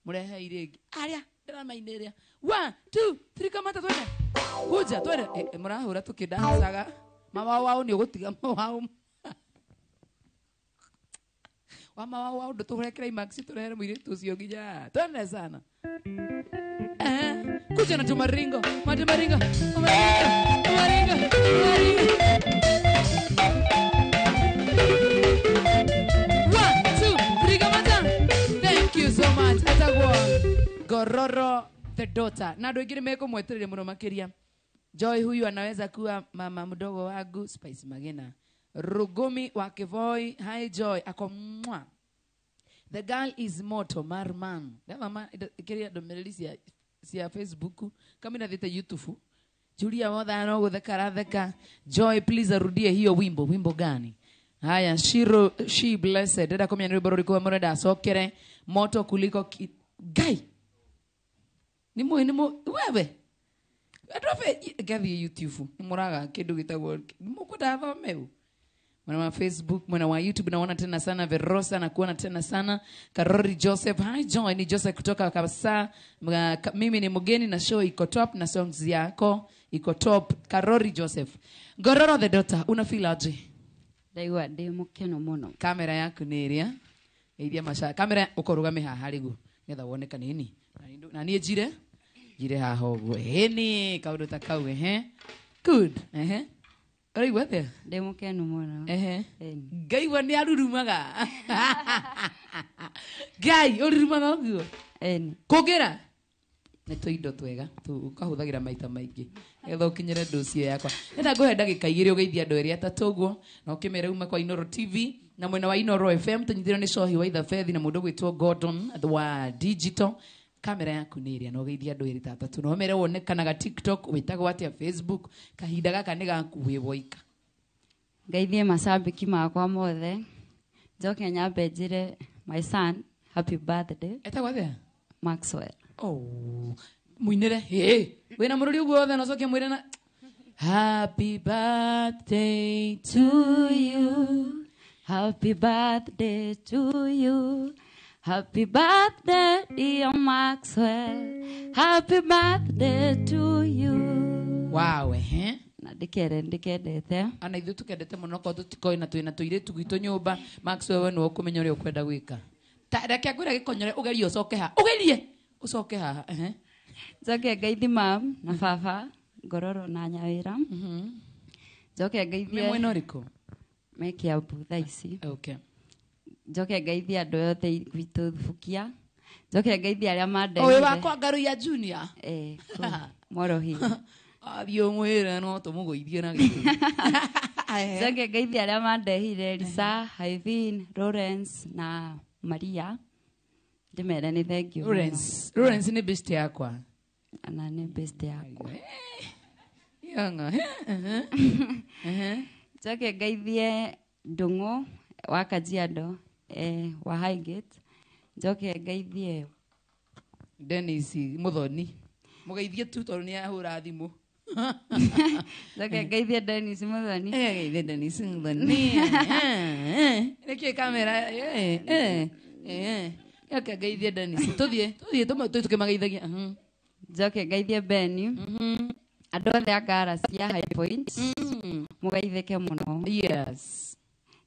[SPEAKER 7] murehe irege aria ndiramainiria 1 2 3 kamata twende kuja twende murahura tukidansaga mama wao ni ugutiga wao mama wao ndo turekera imaxi turehere mwire tucio nginya twende sana kuja na tumaringo maringo so much. Atagwa Gororo the daughter. Na ndio ingine meko mwetereria muno makiria. Joy huyu anaweza kuwa mama mdogo wangu Spice Magena. Rugumi wa Kivoi. Hi Joy. Ako mwa. The girl is moto Marman. Da mama ikiria domerelisi ya Facebook. Kama inathita YouTube. Julia Wodha no gutheka. Joy please arudie hiyo wimbo. Wimbo gani? Haya Shiro she blessed. Dada komya ni boro rikuwa mwana da sokere. Moto kuliko guy ni wewe atrofe gathi YouTube ni muraga kindu gitagwo mukuda thomeu Mwena wa Facebook, mwena wa YouTube naona tena sana. Verosa nakuona tena sana. Karori Joseph, hi Joy, ni Joseph kutoka kabisa. Mimi ni mgeni na show iko top na songs yako iko top. Karori Joseph. Ngororo the daughter, una feel aje?
[SPEAKER 10] Ndaigua ndi mukeno muno.
[SPEAKER 7] Kamera yaku ni iria. Iria masha. Kamera ukorugame haha rigu. Ngetha woneka nini? Na nie jire haha uguo. Heni kaundu ta kau Good. Uraigua atia?
[SPEAKER 10] Ndi mukeno muno.
[SPEAKER 7] Ngaigua ni arurumaga. Ngai ururumaga uguo? Kugira? Nĩ tũindo twega ukahũthagĩra maita maingĩ getha ũkinyĩre ndũcio yakwa. Nenda ngũhe ndagĩka igĩrĩ ũgeithia andũ erĩ atatũ ũguo na ũkĩmere uma kwa Inoro TV na mwena wa Inoro FM tũnyitĩrwo nĩ Cohi wa Ithabeth na mũndũ gwĩtwo Gordon wa Digital. Kamera yaku nĩ ĩrĩa na ũgeithia andũ erĩ atatũ na ũmere wonekanaga TikTok wĩtagwo atĩa Facebook kahinda gaka nĩ gaku wĩ woika.
[SPEAKER 10] Ngeithie macambĩki makwa mothe njoke nyambe njĩre my son happy birthday.
[SPEAKER 7] Etagwo atĩa?
[SPEAKER 10] Maxwell.
[SPEAKER 7] Oh, muinere wena mururi uguo othe no coke mwire na happy birthday to you,
[SPEAKER 10] happy birthday to you, happy birthday dear Maxwell, happy birthday to you.
[SPEAKER 7] Wow,
[SPEAKER 10] na ndikendete
[SPEAKER 7] ana ithu tukendete muno ko tutikoi na twina tuiretu gwitũ nyũmba. Maxwell we no ũkũmenya ũrĩa ũkwenda gwĩka. Ta reke ngwĩre gĩkonyore ũgerie ũcoke ha ũgerie usoke haha.
[SPEAKER 10] Njoke ngeithi mam na baba Ngororo na Nyawĩra. Njoke ngeithie
[SPEAKER 7] mwena ũrĩkũ?
[SPEAKER 10] me Kiambu thaa ici.
[SPEAKER 7] Okay.
[SPEAKER 10] Njoke ngeithie andũ othe gwitũ Thubukia. Njoke ngeithie arĩa mandehire.
[SPEAKER 7] Owe wakwa Ngaruya Junior.
[SPEAKER 10] Morohi.
[SPEAKER 7] Athio mwĩre no tũmũgũithie na gĩtĩ.
[SPEAKER 10] Njoke ngeithie arĩa mandehire Lisa, Haivin, Lawrence na Maria. Ndimere ni thank you.
[SPEAKER 7] Lawrence ni best yakwa.
[SPEAKER 10] Ana ni best yakwa.
[SPEAKER 7] Yanga.
[SPEAKER 10] Njoke ngeithie Ndung'u wa Kajiado wa Highgate. Njoke ngeithie
[SPEAKER 7] Dennis Muthoni. Mugeithie tu tondũ nĩ ahũra thimũ.
[SPEAKER 10] Njoke ngeithie Dennis Muthoni.
[SPEAKER 7] Ngeithie Dennis Muthoni. Nĩkĩ kamera Yaka ngeithie Dennis. Tũthiĩ tũkĩmageithagia.
[SPEAKER 10] Njoke ngeithie Beni. Andũ othe a Ngara cia High Point. Mũgeithĩke mũno.
[SPEAKER 7] Yes.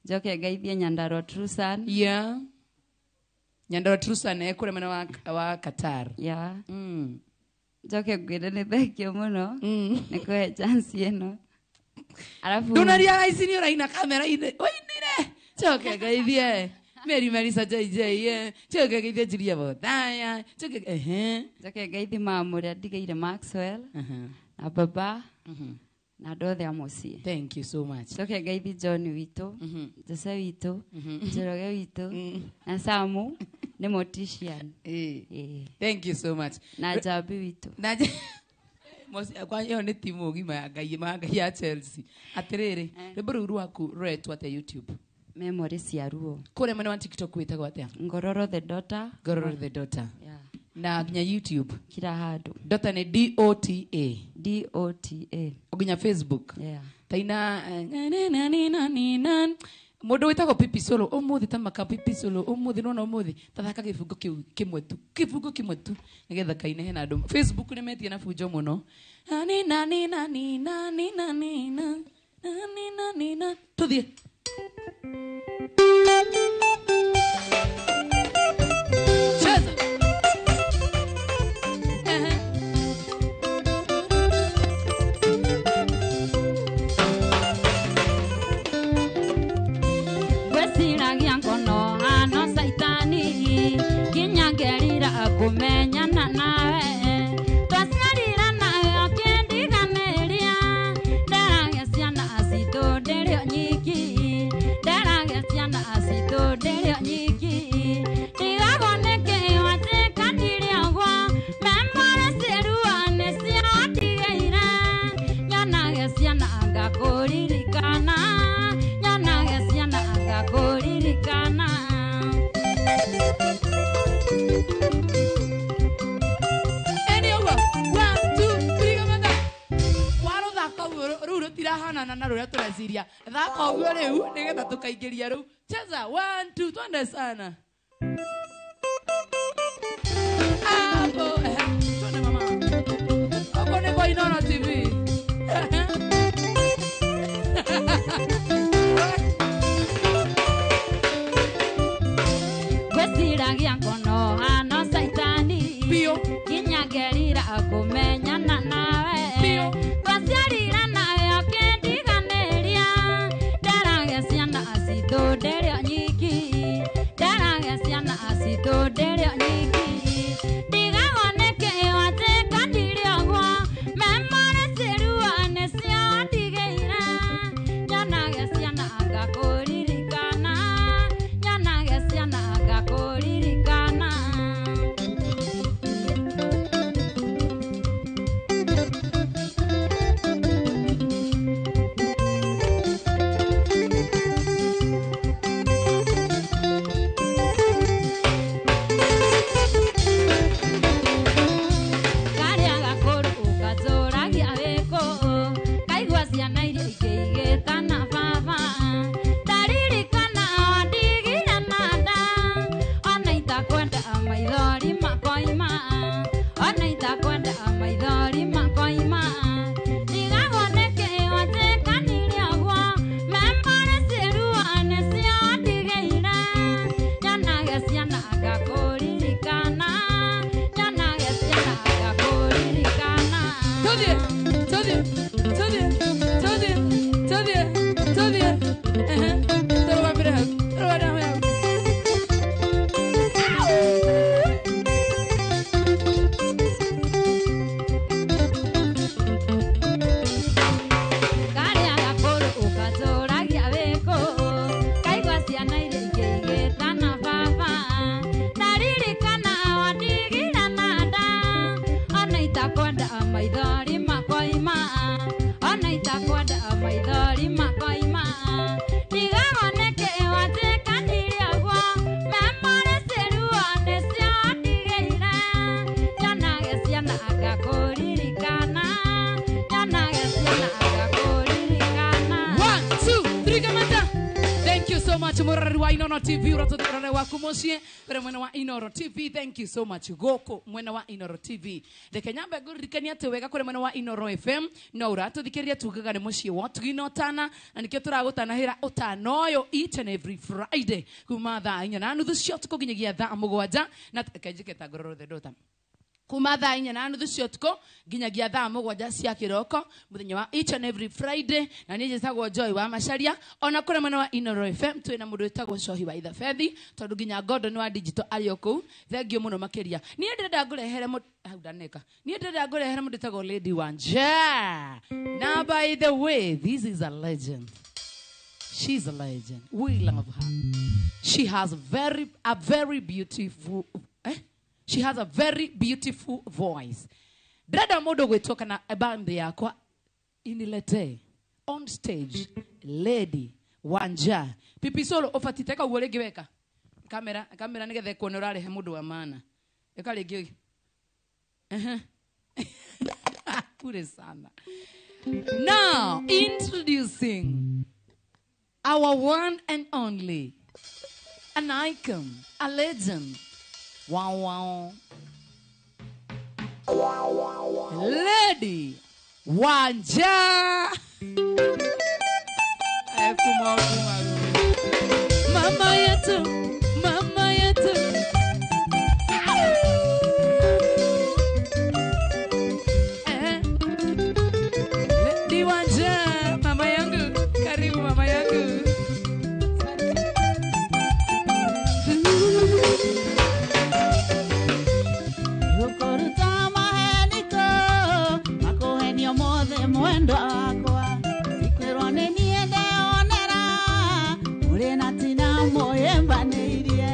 [SPEAKER 10] Njoke ngeithie Nyandarua Trusan.
[SPEAKER 7] Yeah. Nyandarua Trusan kũrĩa mwena wa Qatar.
[SPEAKER 10] Yeah. Njoke ngwĩre nĩ thank you mũno. Nĩ kũhe chance ĩno. Alafu
[SPEAKER 7] Ndonaria ici nĩ ũraina kamera-inĩ. Oinire. Njoke ngeithie Mary Marisa JJ, njoke ngeithie Julia Bothaya,
[SPEAKER 10] njoke ngeithi mamu ũrĩa ndigĩire Maxwell na baba na andũ othe a mũciĩ.
[SPEAKER 7] Thank you so much.
[SPEAKER 10] Njoke ngeithi John witũ, Jose witũ, Njoroge witũ na Samu nĩ mortician.
[SPEAKER 7] Thank you so much.
[SPEAKER 10] Na Jabi witũ.
[SPEAKER 7] Kwa hiyo nĩ timu ngima ya Ngai ya Chelsea. Atĩrĩrĩ, rwĩmbo rũu rwaku rũretwo atĩa YouTube?
[SPEAKER 10] Memory cia ruo.
[SPEAKER 7] Kũrĩa mwena wa TikTok wĩtagwo atĩa?
[SPEAKER 10] Ngororo the daughter.
[SPEAKER 7] Ngororo the daughter.
[SPEAKER 10] Yeah.
[SPEAKER 7] Na nginya YouTube.
[SPEAKER 10] Kila handũ.
[SPEAKER 7] Daughter nĩ DOTA.
[SPEAKER 10] DOTA.
[SPEAKER 7] Nginya Facebook.
[SPEAKER 10] Yeah.
[SPEAKER 7] Taina mũndũ wĩtagwo Pipi Solo ũmũthĩ ta maka Pipi Solo ũmũthĩ nona ũmũthĩ tathaka kĩbungo kĩu kĩmwe tu nĩgetha kaine hena andũ Facebook nĩ metie na bunjo mũno tũthiĩ
[SPEAKER 9] kumenyana nawe twasiarira nawe okindiganĩria nderagia ciana citũ ndĩrĩ o nyiki nderagia ciana citũ
[SPEAKER 7] hana na ruria tureciria thaka uguo riu nigetha tukaingiria riu cheza 1 2 twende sana abo twende mama oko ni kwa Inooro TV
[SPEAKER 9] Kwesiragia ngono hano saitani
[SPEAKER 7] Bio
[SPEAKER 9] Kinyagerira akumenyana nawe
[SPEAKER 7] Bio
[SPEAKER 9] Twasiarira nawe okendiganeria Ndarage ciana acithundirio nyiki Ndarage ciana acithundirio nyiki Ndigaboneke watekanire ũguo Memore cirua nĩcio ndigeire Nyanage ciana ngakũririkana Nyanage ciana ngakũririkana Karĩa gakũrũ ũkatũragia wĩkũ Kaigua ciana iria ikĩigĩtana baba Ndaririkana wandigire na nda Ona itakwenda maithori makoima Ona itakwenda maithori makoima Ndigaboneke watekanire ũguo Memore cirua nĩcio ndigeire Nyanage ciana ngakũririkana Nyanage ciana ngakũririkana Karĩa gakũrũ ũkatũragia wĩkũ Kaigua ciana iria ikĩigĩtana baba Ndaririkana wandigire na nda Ona itakwenda maithori makoima Ona itakwenda maithori makoima Ndigaboneke watekanire ũguo Memore cirua nĩcio ndigeire Nyanage ciana ngakũririkana Nyanage ciana ngakũririkana
[SPEAKER 7] 1 2 3 kamata Thank you so much murari wa Inooro TV uratuthirane waku mucie uri mwena wa Inooro TV thank you so much goko mwena wa Inooro TV reke nyambe nguririkania ati wega kuri mwena wa Inooro FM no uratuthikiria tugaga ni mucie wa tuginotana na nikio turagutanahira utanoyo each and every Friday kuma thaa 4:30 cia tuko ginyagia thaa 7 na kajiketa ngororo the dota kuma thaa 4:30 cia tuko ginyagia thaa 7 cia kiroko muthenya wa each and every Friday na nije tagwo Joy wa Macharia ona kure mwena wa Inooro FM twina mundu etagwo Shohi wa Ithafethi tondu ginya Godo ni wa digital ario ku thengio muno makiria nie ndenda ngurehere haudaneka nie ndenda ngurehere mundu etagwo Lady Wanja now by the way this is a legend. She's a legend. We love her. She has a very beautiful She has a very beautiful voice. Dada modo gwetoka na band yakwa inilete on stage Lady Wanja. Pipi solo ofatiteka uwelege weka. Kamera nigethe kuona urarehe mundu wa maana. Eka legi. Pure sana. Now introducing our one and only an icon, a legend. Wow. Lady Wanja. Mama yetu, mama yetu. Lady Wanja, mama yangu, karibu mama yangu.
[SPEAKER 11] Mwendo wakwa ikwirwo ni nie ndeonera uri na tina moyembaneirie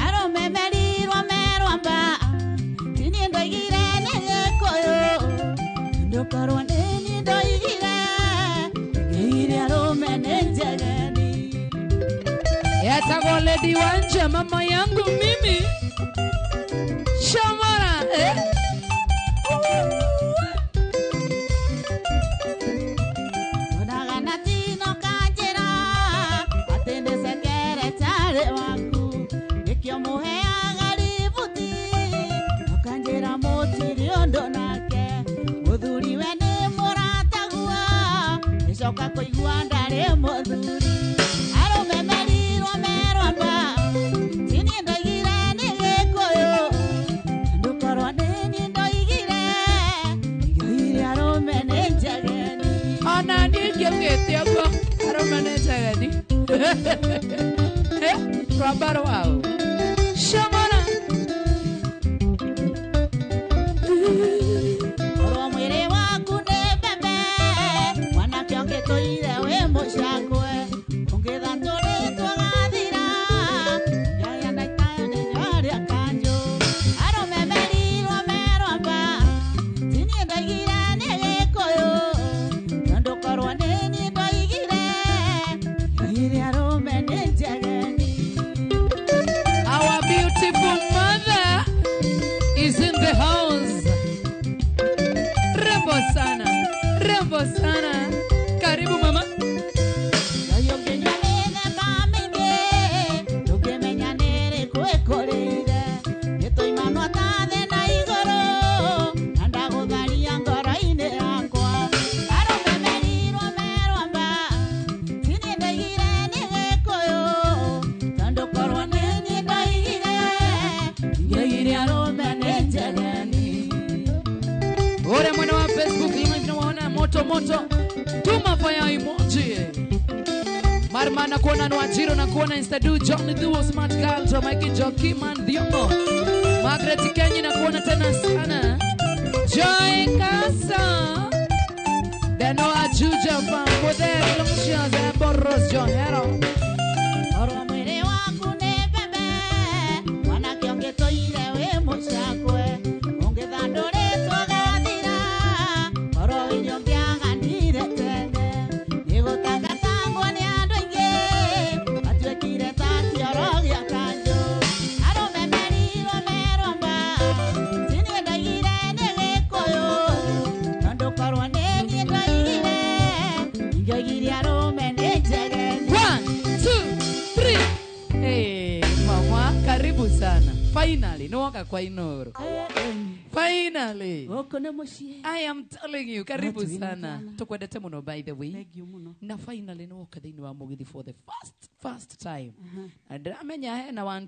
[SPEAKER 11] arume merirwo merwamba tini ndoigire ni gikuyu ndukorwo ni ndoigire ngeire arume ni njegeni
[SPEAKER 7] yetagwo Lady Wanja mama yangu mimi Shamara
[SPEAKER 11] ndoka kuigua ndari muthuri arumemerirwo merwa mba tini ndoigire ni gikuyu ndukorwo nini ndoigire ndoigire arume ni njageni
[SPEAKER 7] ona ndingĩugĩte ũguo arume nĩ njageni rwamba rwao Shamana
[SPEAKER 11] orwo mwĩrĩ waku nĩ mbembe mwanake ũngĩtũire wĩ mũcakwe ũngĩthatũrĩtwo gathira yaya ndaikaya nĩ nyoria kanjũ arumemerirwo merwa mba tini ndoigire nĩ gĩkũyũ tondũ korwo nĩni ndoigire ndoigire arume nĩ njageni.
[SPEAKER 7] Our beautiful mother is in the house. Rembo sana. Karibu mama.
[SPEAKER 11] Yoyo ngenyanene mamige, tukimenyanere kwekoreire. Nitoimanwa tathe na igoro, ndagutharia ngoro-ini yakwa. Arumemerirwo merwa mba, tini ndoigire ni gikuyu, tondu korwo nini ndoigire, ndoigire arume ni njageni.
[SPEAKER 7] Ore mwana wa Facebook inaona moto tuma fire emoji Marmana kuona Nwajiro na kuona Instadu John Duo Smart Girl to Mike Joki Man Dhiongo Margaret Kenyi na kuona tena sana Joy Kasa Deno Ajuja Fambo There Longshia Zaboros Johero
[SPEAKER 11] Orwa mwĩrĩ waku nĩ mbembe mwanake ũngĩtũire wĩ mũcakwe ũngĩthandũrĩtwo gathira korwo wĩnyũ ngĩaganire tene nĩgũtangatangwo nĩ andũ aingĩ atuĩkire ta kĩoro gĩa kanjũ arumemerirwo merwa mba tini ndoigire nĩ gĩkũyũ tondũ korwo nĩ niĩ ndoigire ndoigire arume nĩ njageni.
[SPEAKER 7] 1, 2, 3 Hey mama karibu sana finally noka kwa Inoro finally
[SPEAKER 11] Gũkũ nĩ mũciĩ.
[SPEAKER 7] I am telling you karibu
[SPEAKER 11] Watu
[SPEAKER 7] sana
[SPEAKER 11] sana.
[SPEAKER 7] tukwendete muno by the way
[SPEAKER 11] Thank you mũno.
[SPEAKER 7] na finally noka thĩinĩ wa mũgithi for the first time na ndiramenya hena 1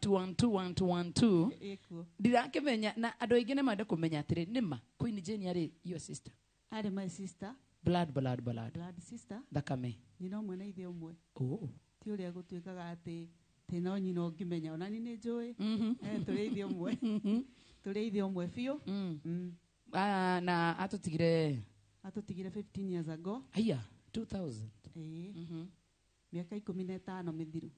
[SPEAKER 11] Ĩkuo.
[SPEAKER 7] ndirakĩmenya na andũ aingĩ nĩ menda kũmenya atĩrĩ nĩma Queen Jane arĩ your sister
[SPEAKER 11] Arĩ my sister,
[SPEAKER 7] blood
[SPEAKER 11] blood sister,
[SPEAKER 7] thakame
[SPEAKER 11] nyina ũmwe na ithe ũmwe.
[SPEAKER 7] oh
[SPEAKER 11] Ti ũrĩa gũtuĩkaga atĩ no nyina ũngĩmenya ona ni nĩ njũĩ. Tũrĩ ithe ũmwe. Tũrĩ ithe ũmwe biũ.
[SPEAKER 7] na atũtigire
[SPEAKER 11] 15 years ago.
[SPEAKER 7] aya 2000
[SPEAKER 11] Mĩaka 15 mĩthiru.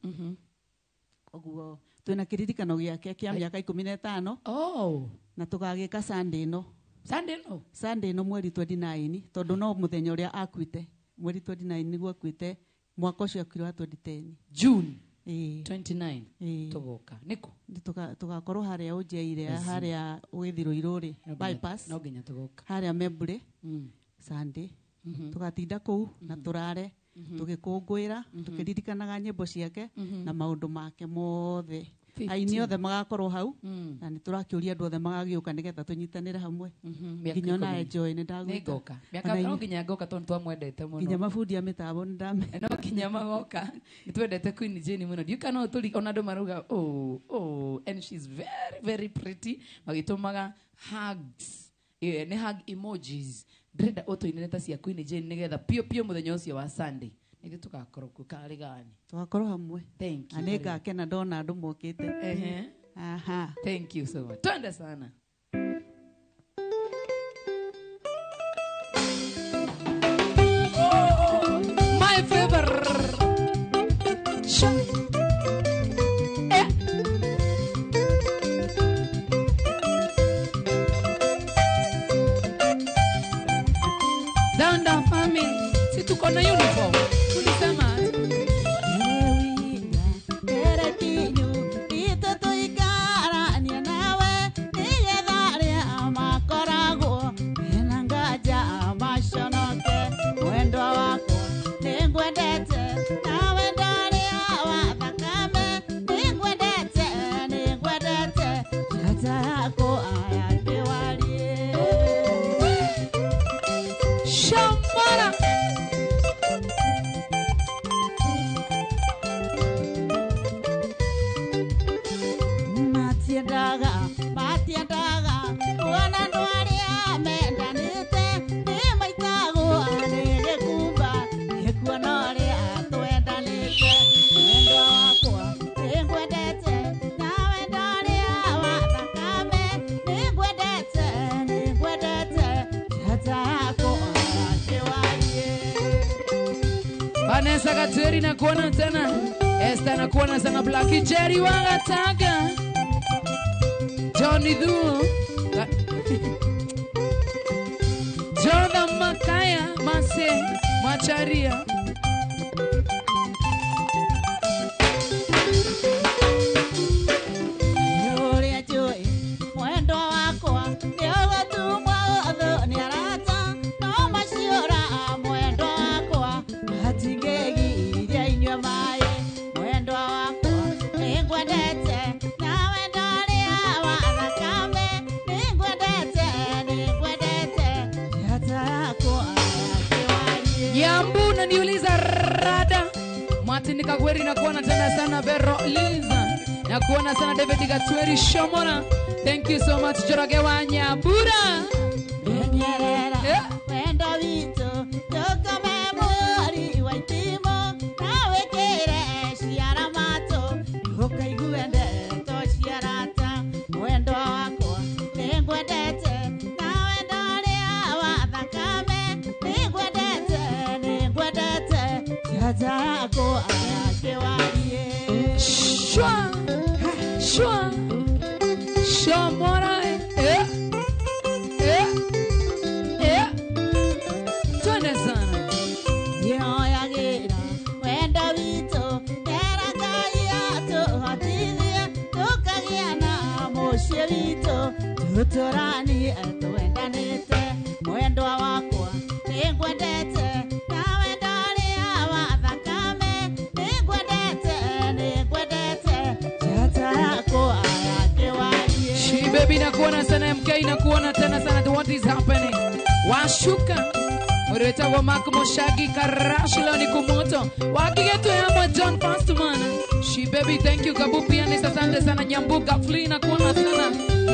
[SPEAKER 11] Ũguo twĩna kĩririkano gĩake kĩa mĩaka 15.
[SPEAKER 7] Oh.
[SPEAKER 11] Na tũgagĩka Sunday ĩno. Sunday ĩno mweri 29 tondũ no mũthenya ũrĩa akuĩte. Mweri 29 nĩguo akuĩte mwaka ũcio akuire wa 2010.
[SPEAKER 7] June 29 tugoka niko
[SPEAKER 11] tugakorwo harĩa ũnjeire harĩa ũgĩthirwo irũrĩ bypass
[SPEAKER 7] no nginya tugoka
[SPEAKER 11] harĩa Membure Sunday tugatinda kũu na tũrare tũgĩkũngũĩra tũkĩririkanaga nyĩmbo ciake na maũndũ make mothe aini othe magakorwo hau na nĩ tũrakĩũria andũ othe magagĩũka nĩgetha tũnyitanĩre hamwe nginya ona enjoy nĩ ndagwĩka
[SPEAKER 7] mĩaka no nginya ngoka tondũ twamwendete mũno
[SPEAKER 11] nginya mabundi a mĩtambo nĩ ndamenya
[SPEAKER 7] no nginya magoka nĩ twendete Queen Jane mũno ndiũka no tũrika ona andũ marauga and she's very very pretty magĩtũmaga hugs nĩ hug emojis ndĩrenda ũtũinĩre ta cia Queen Jane nĩgetha pio mũthenya ũcio wa Sunday nĩguo tugakorwo karĩ gani
[SPEAKER 11] tugakorwo hamwe
[SPEAKER 7] thank you
[SPEAKER 11] na nĩngakena ndona andũ mokĩte
[SPEAKER 7] thank you so much twende sana my favorite Down family si tuko na uniform tulisema Vanessa Kateri na kuona tena. Esther na kuona sana. Blackie Jerry Wangataka. Johnny Duo. Jordan Makaya Mase Macharia. Yambu na niuliza rada Martin Kagweri na kuona tena sana. Vero Liza na kuona sana. David Gatweri Shomona, thank you so much. Joroge Wanyabura
[SPEAKER 12] Wendo wito toka memori waitimo nawe kere shiara mato ukaiguende to shiarata wendo wako ningwendete nawe ndoria wathakame ningwendete jaja yako ayakewarie
[SPEAKER 7] Shwa Shwa Shomora Twende sana.
[SPEAKER 12] Yoyagira wendo wito keragaya tuhatilia tukagiana mushie wito tuturani tuendanite mwendo wakwa ningwendete nawe ndoria wathakame ningwendete jata yako ayakewarie
[SPEAKER 7] She baby na kuona sana. MK na kuona tena sana. What is happening? Washuka Ureta wa Makumo Shaggy Karashi Loni Kumoto Wakigeto Yamo John Fastman. She baby, thank you. Kabu pianist asante sana. Nyambuka Flina kuona sana.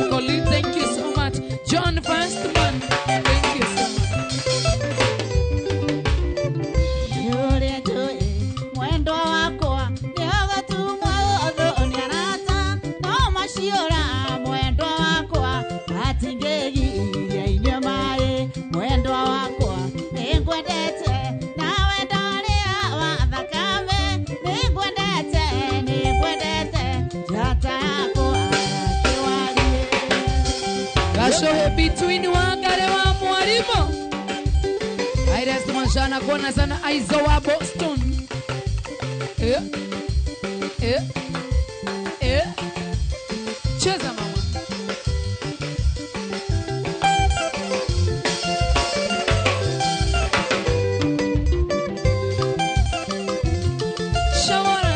[SPEAKER 7] Mkoli, thank you so much. John Fastman, thank you so
[SPEAKER 12] much. Mwendo wako nioga tumwa odhoni anata no mashiora mwendo wako atingegi ya inyamae mwendo wako ningwendete nawe ndoria wathakame ningwendete jata yako akiwarie
[SPEAKER 7] Gashohe between Wangare wa Mwalimu. Aires Manjana kuona sana. Aizo wa Boston. Cheza mama. Shawara.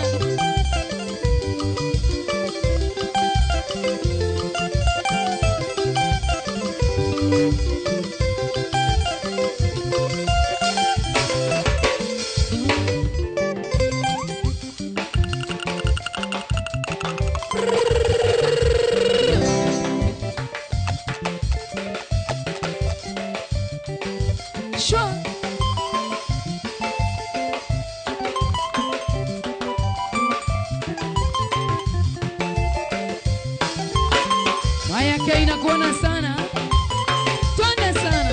[SPEAKER 7] Sure. Maya K na kuona sana. Twende sana.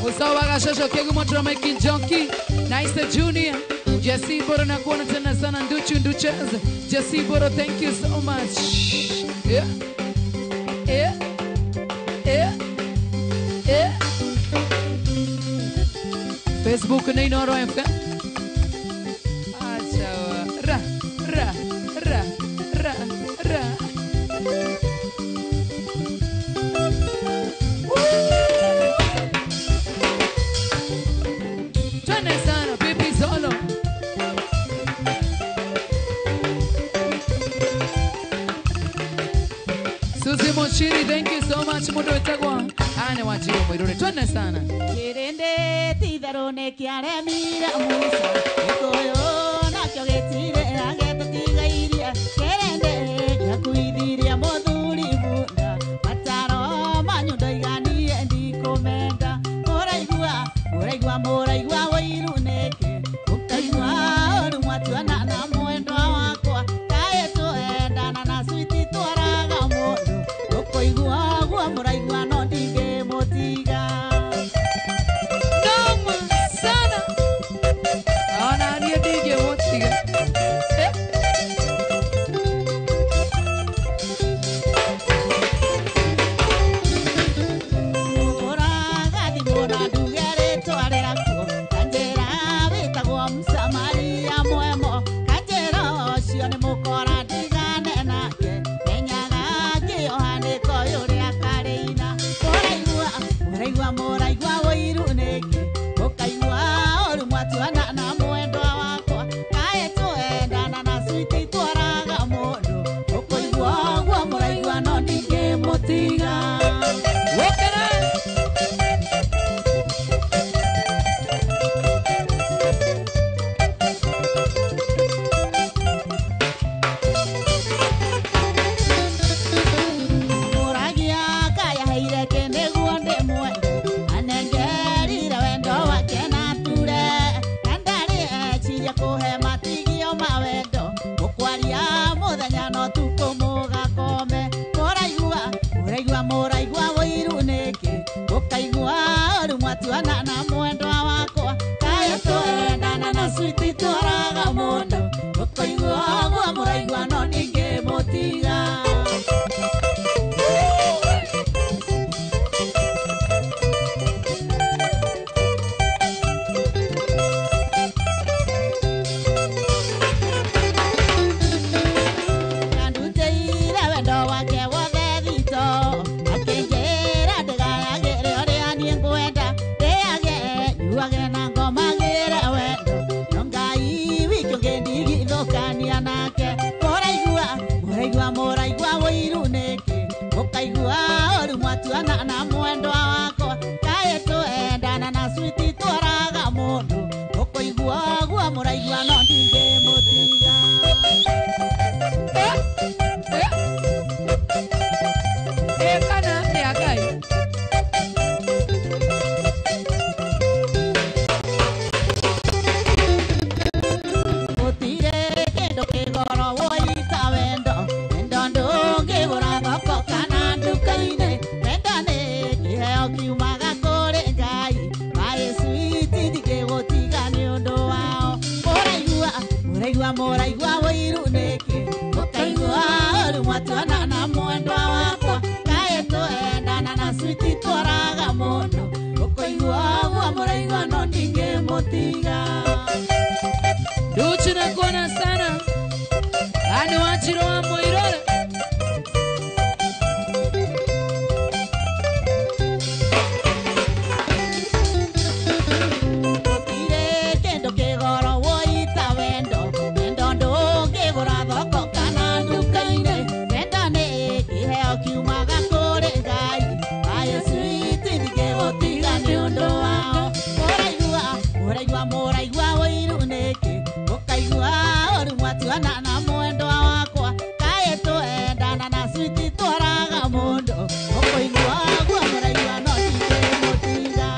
[SPEAKER 7] Usawa Gashosho Kegu Motra making junkie. Nice Junior. Jesse Boro na kuona tena sana. Nducheza. Jesse Boro, thank you so much. Facebook na Inoro FM. Acha ra. Twende sana Pipi Zolo. Susie Mochiri, thank you so much. Mundo etagwa. Ane wachiro mwirure. Twende sana.
[SPEAKER 12] Kirende tidharone kiaremira musa ikoyo nakyo getire ageto tigairia kirende yakuithiria muthuri bunda mataro manyundo iganie ndikomenda muraigua wairuneke ukaigua uri mwatuana na mwendwa wakwa kae tuendana na switi twara mwatuana na mwendwa wakwa kae tuendana na switi twaraga mundu ukoigua gua muraigua no ndingemutiga
[SPEAKER 7] kana ya gai
[SPEAKER 12] utire kendo kigoro woita wendo wendo ndungigura thoko kana nduka-inĩ wendo nĩ kĩheo kiumaga kũrĩ Ngai maĩ switi ndigĩgũtiga nĩ ũndũ wao mũraigua wĩiru nĩkĩ mũkaigua ũru mwatuana na mwendwa wakwa kaĩ twendana na switi twaraga mũndũ ũkũigua ũguo mũraigua no ndingĩmũtiga
[SPEAKER 7] Duchi na kuona sana Ani wachiro wa Moirore
[SPEAKER 12] Utire kendo kigoro woita wendo wendo ndungigura thoko kana nduka-inĩ wendo nĩ kĩheo kiumaga kũrĩ Ngai maĩ switi ndigĩgũtiga nĩ ũndũ wao mũraigua wĩiru nĩkĩ mũkaigua ũru mwatuana na mwendwa wakwa kaĩ twendana na switi twaraga mũndũ ũkũigua guo mũraigua no ndingĩmũtiga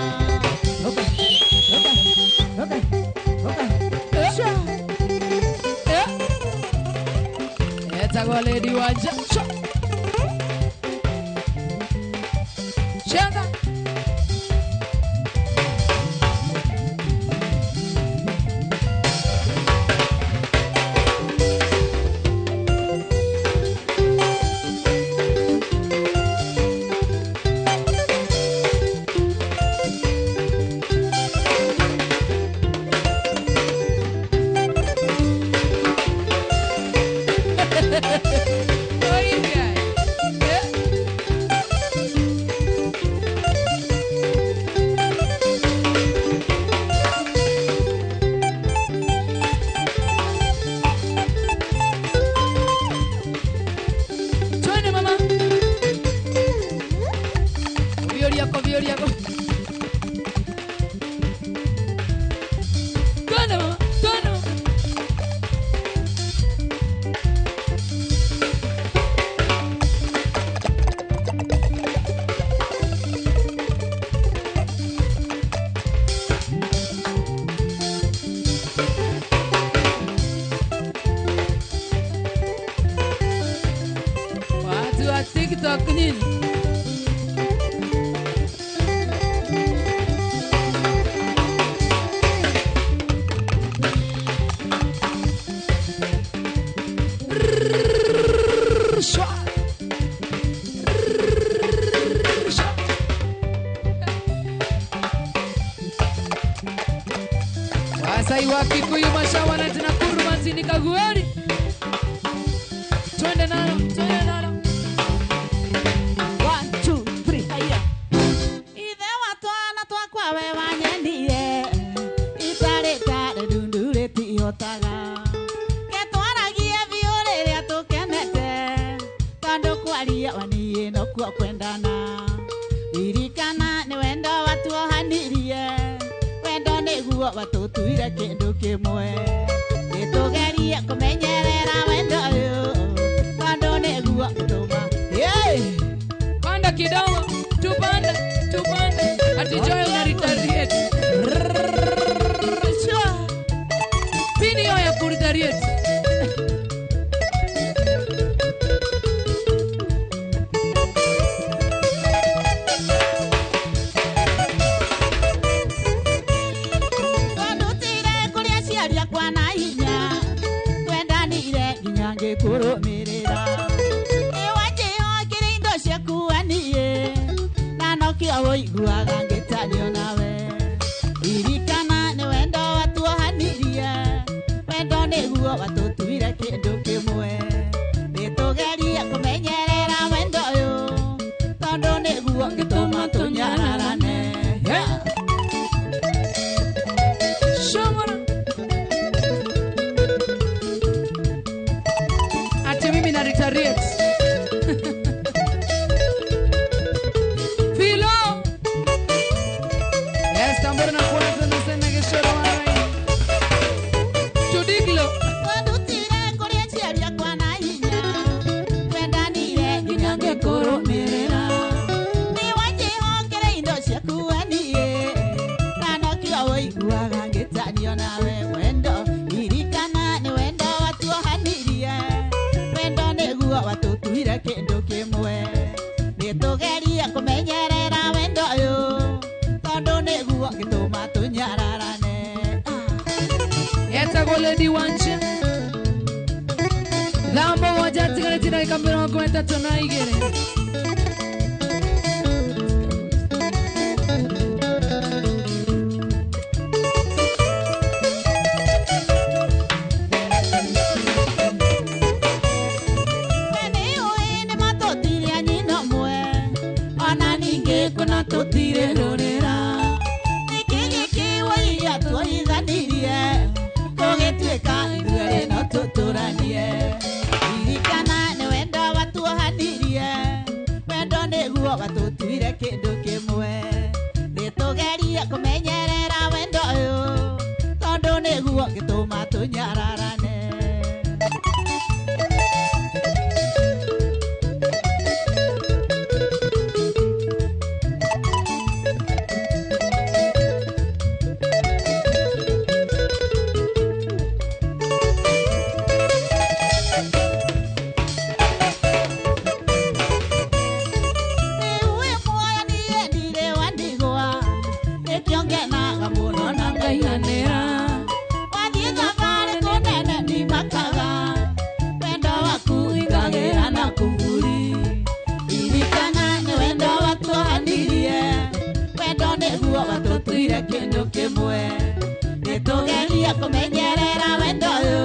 [SPEAKER 7] Etagwa Lady Wanja Chenga Twende mama Violiako Twende mama Watu wa TikTok nini? Wasai wa Kikuyu mashawana tena kurumasi nikagueri. Twende nalo.
[SPEAKER 12] 1, 2, 3 haya ithe watwana twakwa we wanyendire itarĩ ndundurĩ tihotaga getwaragie biũ rĩrĩa tũkenete tondũ kwaria waniĩ nokuo kwendana ririkana nĩ wendo watuohanirie wendo nĩguo watũtuire kĩndũ kĩmwe nĩtũgerie kũmenyerera wendo ũyũ tondũ nĩguo ũtũma
[SPEAKER 7] Panda kidogo, tupande. Ati Joy una retaliate. Pini yo ya kuretaliate.
[SPEAKER 12] Twandutire kũrĩa ciaria kwa na hinya twendanire nginya ngĩkũrũmĩrĩra nĩwanjĩhokire indo ciaku aniĩ na nokĩo wũiguaga ngĩtario nawe ririkana nĩ wendo watuohanirie wendo nĩguo watũtuire kĩndũ kĩmwe nĩtũgerie kũmenyerera wendo ũyũ tondũ nĩguo ngĩtũma tũnyararane
[SPEAKER 7] Shomora. Ati mimi na retaliate.
[SPEAKER 12] watutuire kindu kimwe nitugeria kumenyerera wendo uyu tondu niguo gituma tunyararane
[SPEAKER 7] etagwo Lady Wanja thambo moja tigarĩtie ndagĩka 32
[SPEAKER 12] kuna tutire rorera nikiki waiya tuithanirie tugituika ithuere no tuturanie irikana ni wendo watuhanirie wendo niguo watutuire kindu kimwe nitugeria kumenyerera wendo uyu tondu niguo gituma tunyararane kindu kimwe nitugeria kumenyerera wendo uyu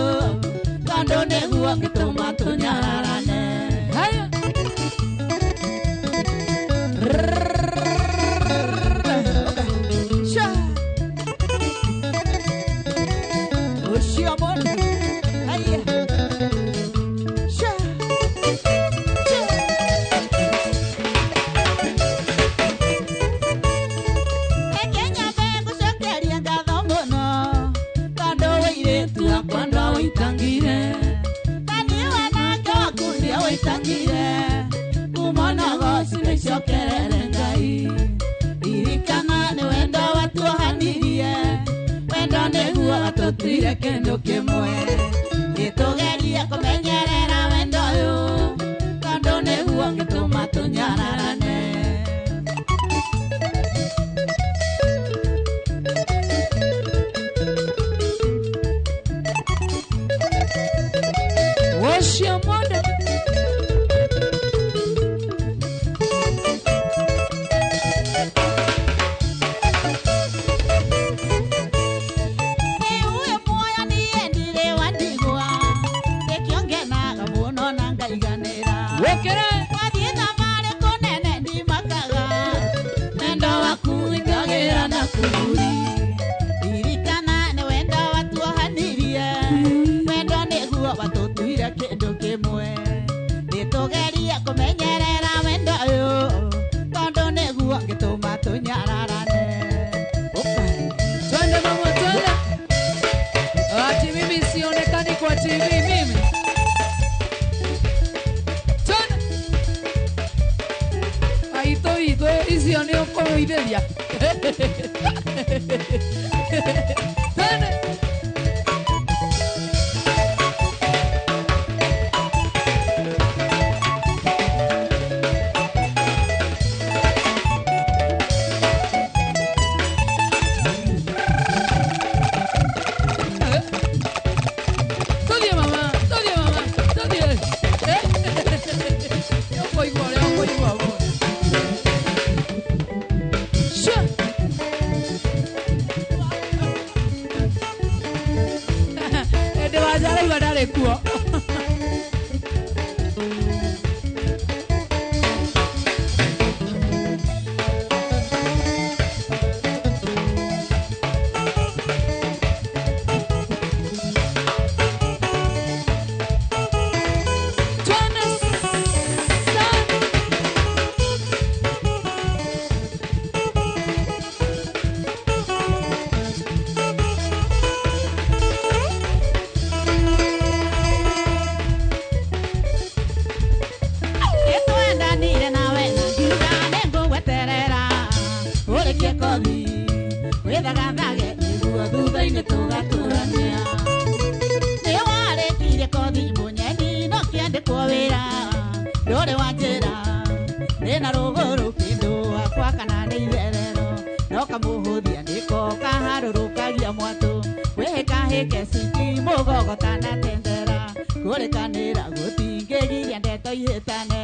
[SPEAKER 12] tondu niguo gituma tunyararane ucio mono itangire kaniwe nake wakuria waitangire kumona goci nicokerere ngai irikana ni wendo watuhanirie wendo niguo watutuire kindu kimwe nitugeria kumenyerera wendo uyu tondu niguo gituma tunyararane
[SPEAKER 7] Oshia moda
[SPEAKER 12] uwe moya niendire wandigwa nikiongenaga muno na ngaiganira
[SPEAKER 7] wekere
[SPEAKER 12] wathie thamari kunene ndimakaga wendo waku ingagira na kuguri irikana ni wendo watuhanirie wendo niguo watutuire kindu kimwe nitugeria kumenyerera wendo uyu tondu niguo gituma tunyararane
[SPEAKER 7] twende mama twende ati mimi sionekani kwa TV mimi twende aito izio ni okoideria twende
[SPEAKER 12] kamuhuthia niko kaharũrũkagia mwatũ wĩhĩkahĩke citi mũgogo tanatendera kũrĩkanĩra gũtingĩgiria ndeto ihĩtane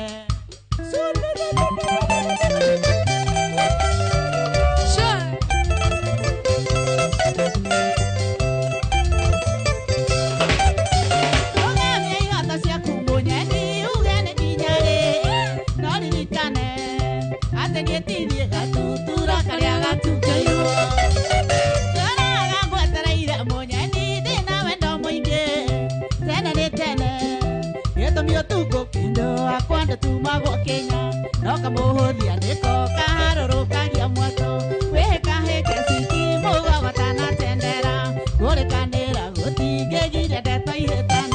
[SPEAKER 12] tuko kindo akwanda tumagwo Kenya no kamuhuthia niko kaharũrũkagia mwatũ wĩhĩkahĩke citi mũgogo tanatendera kũrĩkanĩra gũtingĩgiria ndeto ihĩtane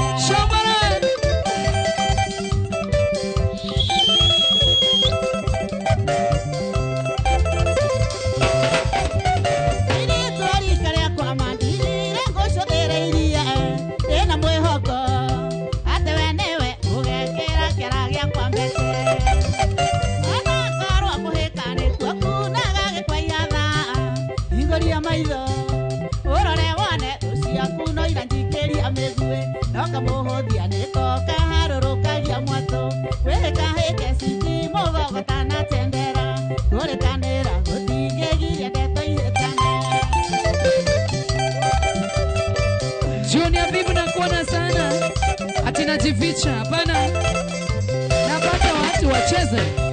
[SPEAKER 12] kamuhuthia niko kaharũrũkagia mwatũ wĩhĩkahĩke citi mũgogo tanatendera kũrĩkanĩra gũtingĩgiria ndeto ihĩtane
[SPEAKER 7] Junior Bibu nakuona sana ati najificha hapana napata watu wacheze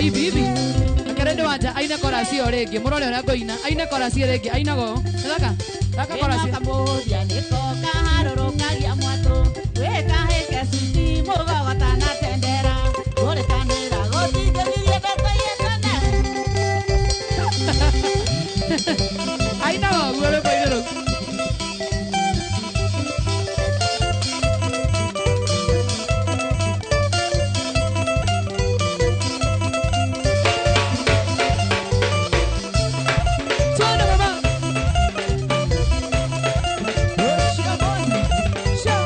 [SPEAKER 7] hivi hivi akarendo waja aina korasi orege murole ona goina aina korasi orege aina go thaka korasi
[SPEAKER 12] kamuhuthia niko kaharũrũkagia mwatũ wĩhĩkahĩke citi mũgogo tanatendera kũrĩkanĩra gũtingĩgiria ndeto ihĩtane
[SPEAKER 7] aina go guore paidero
[SPEAKER 12] Show.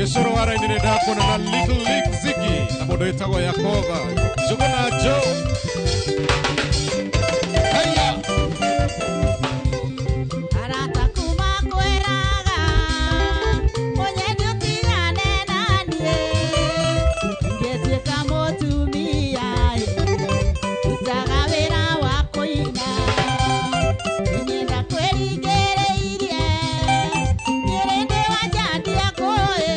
[SPEAKER 6] Gicoro wara-inĩ nĩ ndakuona na Little League Ziggy na mũndũ wĩtagwo Yakoba Njuguna Joe. Haya
[SPEAKER 12] Arata kuma kweraga Mwenyeji utigane nanie Ngetuĩka mũtumia Tutaga wĩra wa kũina Inyenda kwĩrigĩrĩirie Nĩrĩndĩ wanjandia kũĩ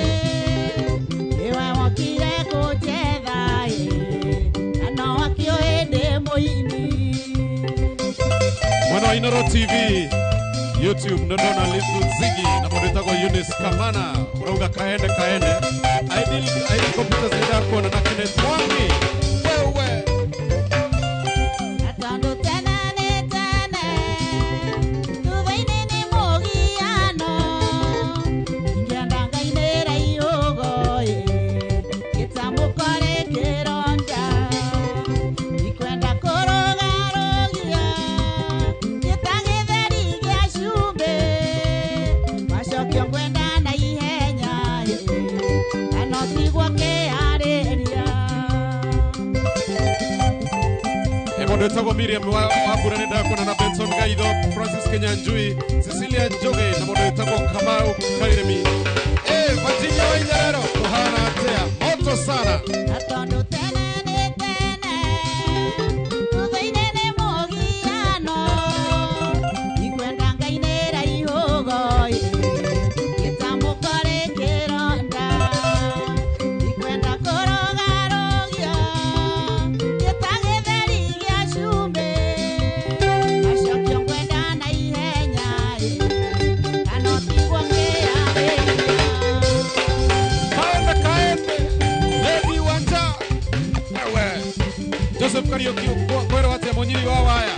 [SPEAKER 12] Iwe wokire kũnjetha Na no wakĩoĩ ndĩ mũini
[SPEAKER 6] Mwana wa Inoro TV YouTube ndona Little Ziggy na mũndũ wĩtagwo Eunice Kamana urauga kaende Idil Computers nĩ ndakuona na Kenneth Mwangi wewe
[SPEAKER 12] Atando tena nĩ tene Thutha-inĩ nĩ mũgiano Ingĩenda Ngai nĩ raihũgo Gĩtamũkore kĩronda Ikwenda kũrũgarũgia Gĩta gĩtheri gĩa cumbĩ Macokio ngwenda na ihenya Kana ũtigwo kĩharĩria
[SPEAKER 6] mũndũ wĩtagwo Miriam Wambura nĩ ndakuona na Benson Gaitho Francis Kenyanjui Cecilia Njoge na mũndũ wĩtagwo Kamau Kairemi. Virginia Waitherero kũhana atĩa moto sana
[SPEAKER 12] Atondũ tene nĩ tene Thutha-inĩ nĩ mũgiano Ikwenda Ngai nĩ raihũgo Gĩtamũkore kĩronda Ikwenda kũrũgarũgia Gĩta gĩtheri gĩa cumbĩ Macokio ngwenda na ihenya Kana ũtigwo kĩharĩria
[SPEAKER 6] kaende Lady Wanja ewe Joseph Kariuki kwero atĩa mũnyiri wa waya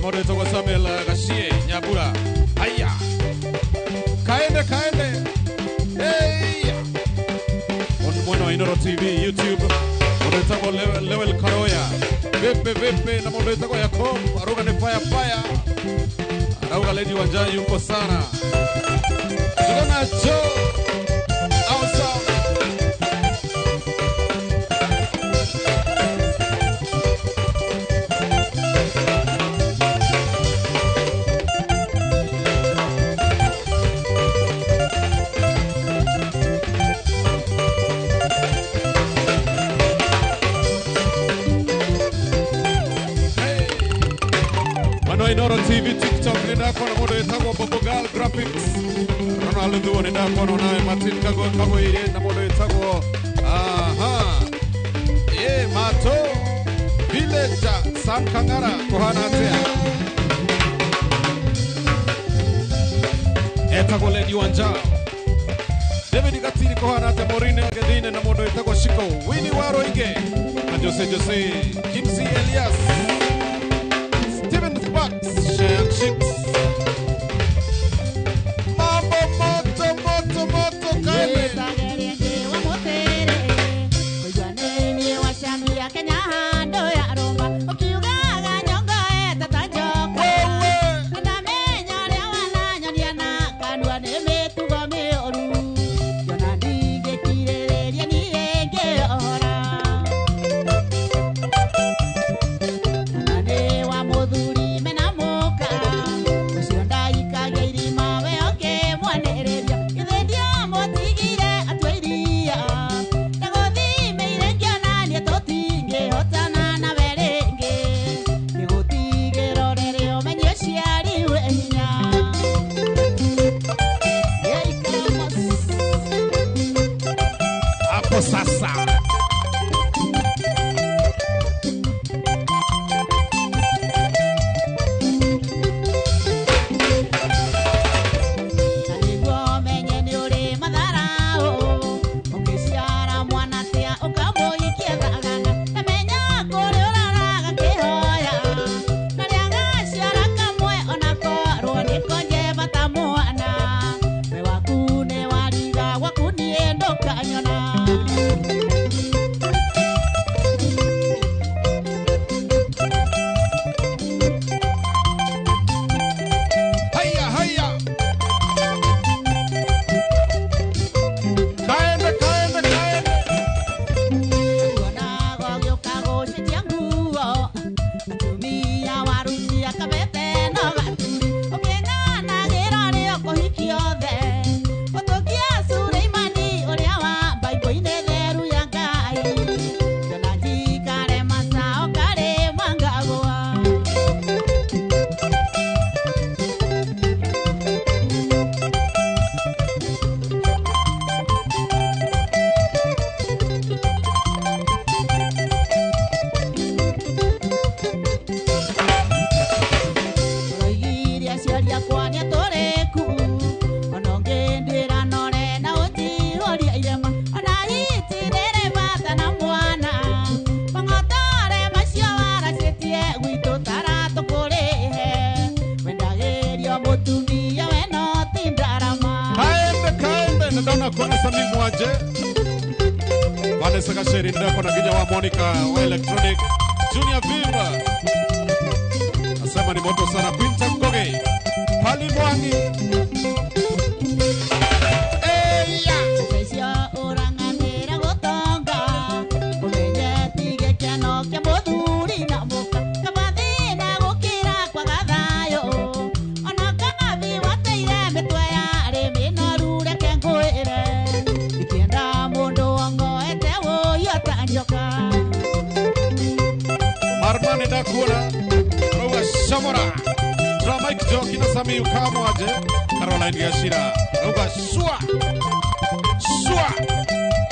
[SPEAKER 6] mũndũ wĩtagwo Samuel Gashie Nyambura. Haya kaende mwana wa Inoro TV YouTube mũndũ wĩtagwo Lewel Karoya vipi na mũndũ wĩtagwo Yakob arauga nĩ fire arauga Lady Wanja yuko sana Njuguna Joe awesome. Inoro TV TikTok nĩ ndakuona mũndũ wĩtagwo Bobogal Graphics Ronaldo Thuo nĩ ndakuona nawe Martin Kagũire na mũndũ wĩtagwo Mato Villager Sam Kangara kũhana atĩa etagwo Lady Wanja David Gatiri kũhana atĩa Maureen Agethine na mũndũ wĩtagwo Shiko Winnie Waroige na Jose Kimsi Elias Mambo moto kale
[SPEAKER 12] Kenya hando ya Roma ukiugaga nyongo etatanjoko na menya ria wananyonia na kanua nĩ mĩtugo mĩũru yona ndigĩkirĩrĩria niĩ ngĩohora na nĩ wa mũthuri mena mũka ũcio ndaikagia irima we ũkĩmwanĩrĩria githĩ ndiamũtigire atua iria na gũthimeire ngĩonania tũtingĩhotana nawe rĩngĩ nĩgũtigĩra ũrere ũmenye ũciariwe hinya
[SPEAKER 6] hapo sasa
[SPEAKER 12] Kanyona
[SPEAKER 6] ndona kuna Sami Mwaje Vanessa Kasheri ndako na ginya wa Monica wa Electronic Junior Viva nasema ni moto sana Quinta Ngoge Pali Mwangi Marmane Dakuna Roga Shamora Mike Joki na Sami Ukamwaje Caroline Yashira Roga Shua Shua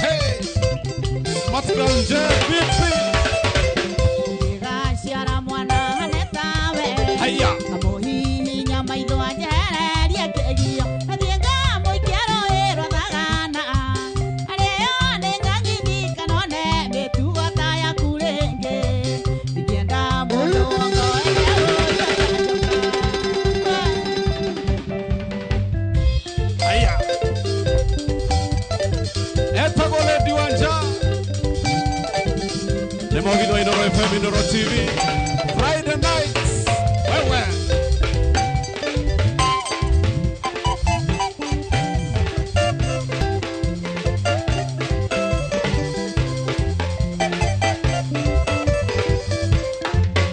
[SPEAKER 6] Hey Matganje Bipi
[SPEAKER 12] Gashara mwana hanetawe
[SPEAKER 6] Haya
[SPEAKER 12] Amohi nyama idwa jereria kegio Athienga moikero ero thagana Areo nenga ngidi kanone Metugo taya kurenge Ikienda mundo ngo
[SPEAKER 6] Haya Etagole Diwanja Nemogino Inoro FM Inoro TV Friday nights Wewe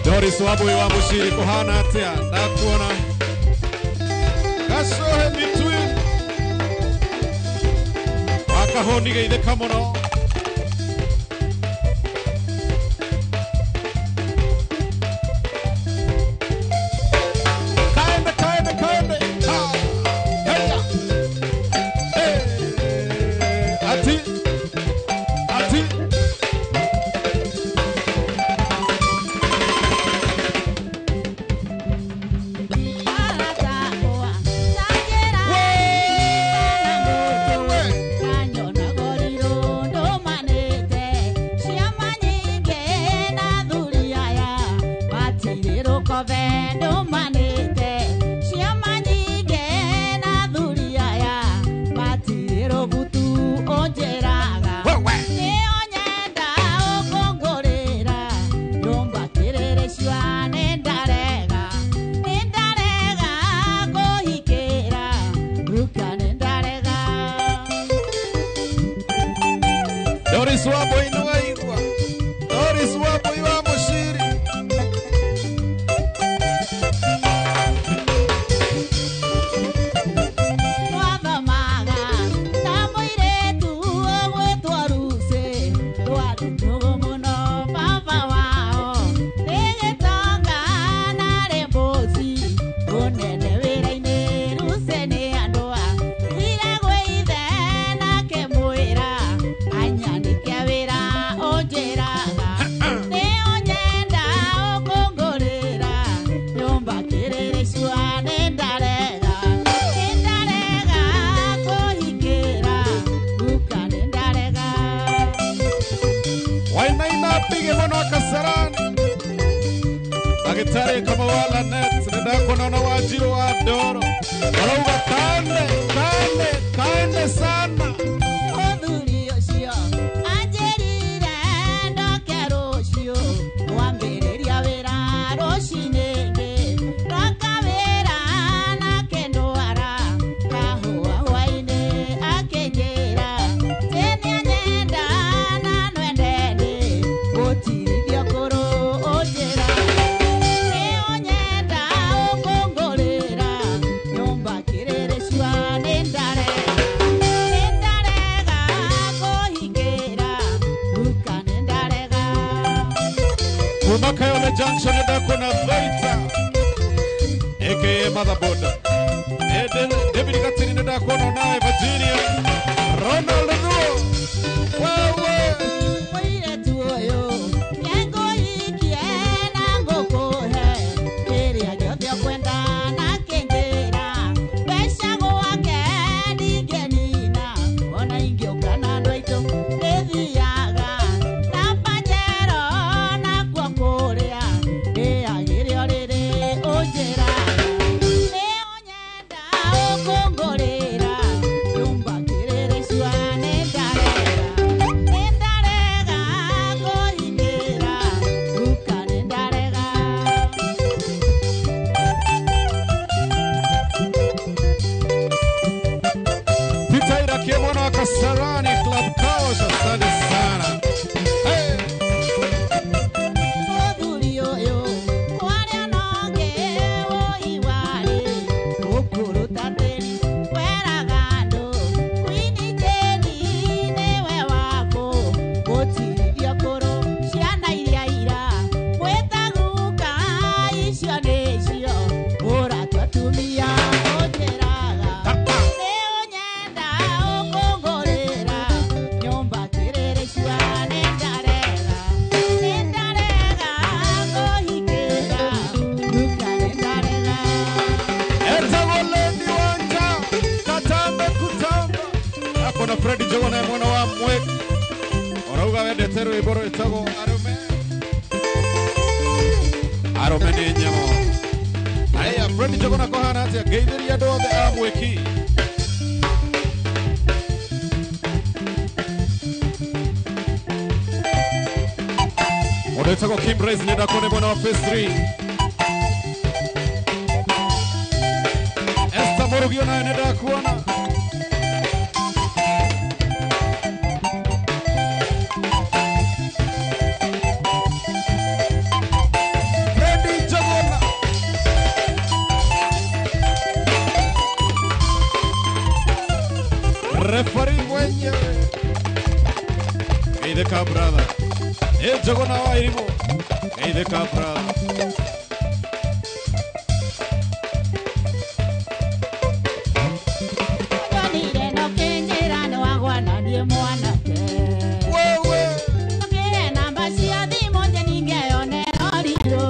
[SPEAKER 6] Doris Wabui wa Mushiri kuhana atia Nakuona Gashohe between Wakahoni geide kamono Kaende kaende kaende Ha Heya Ati Ati Doris Wabui nuwaigwa Doris Wabui wa Mushiri Pige mono Kasarani Agitari kama wala net Nidako na wajiro wa doro Warauga kande Kande Kande sana
[SPEAKER 12] Odhuri yoshio Anjerire ndoke roshio Wambereria wera roshinege Raka wera na kendoara Kahua waine akengera Tene anyenda na nwendene Otirithia koro ojera Neonyenda okongorera Nyomba kirere shua nendare Nendarega kohingera Luka nendarega
[SPEAKER 6] Kumakayole Junction Nidako na Zoita A.K.A. Motherboard David Katini Nidako na nae Virginia Ronald Ruo Wewe
[SPEAKER 12] Mwire tuoyo Yengo ikie na ngokohe Keria gyothe kwenda na kengera Besha gwake ndigenina Ona ingioka na ndwaito Ndithiaga na panjero na kwa kuria Ndiagirio riri ujira Nionyenda ukungurira Nyumba kiri
[SPEAKER 6] Kasarani Club Coast, asante sana. Hey. Freddy Jogona mwana wa mwe orauga wendete rwimbo rwitagwo arume nĩ nyamũ. Haya, Freddy Jogona kohana atĩa ngeithĩria andũ othe a mwĩki. Mũndũ wĩtagwo Kim Race nĩ ndakuona mwena wa Phase 3. Esther Mũrugi onayo nĩ ndakuona. Referee mwenyewe Geitheka brother Jogona wa Irimo Geitheka brother
[SPEAKER 12] Nire no kenjera no agwana nie mwana ke
[SPEAKER 6] wewe
[SPEAKER 12] Ngire namba cia thimo nje ningeone oriro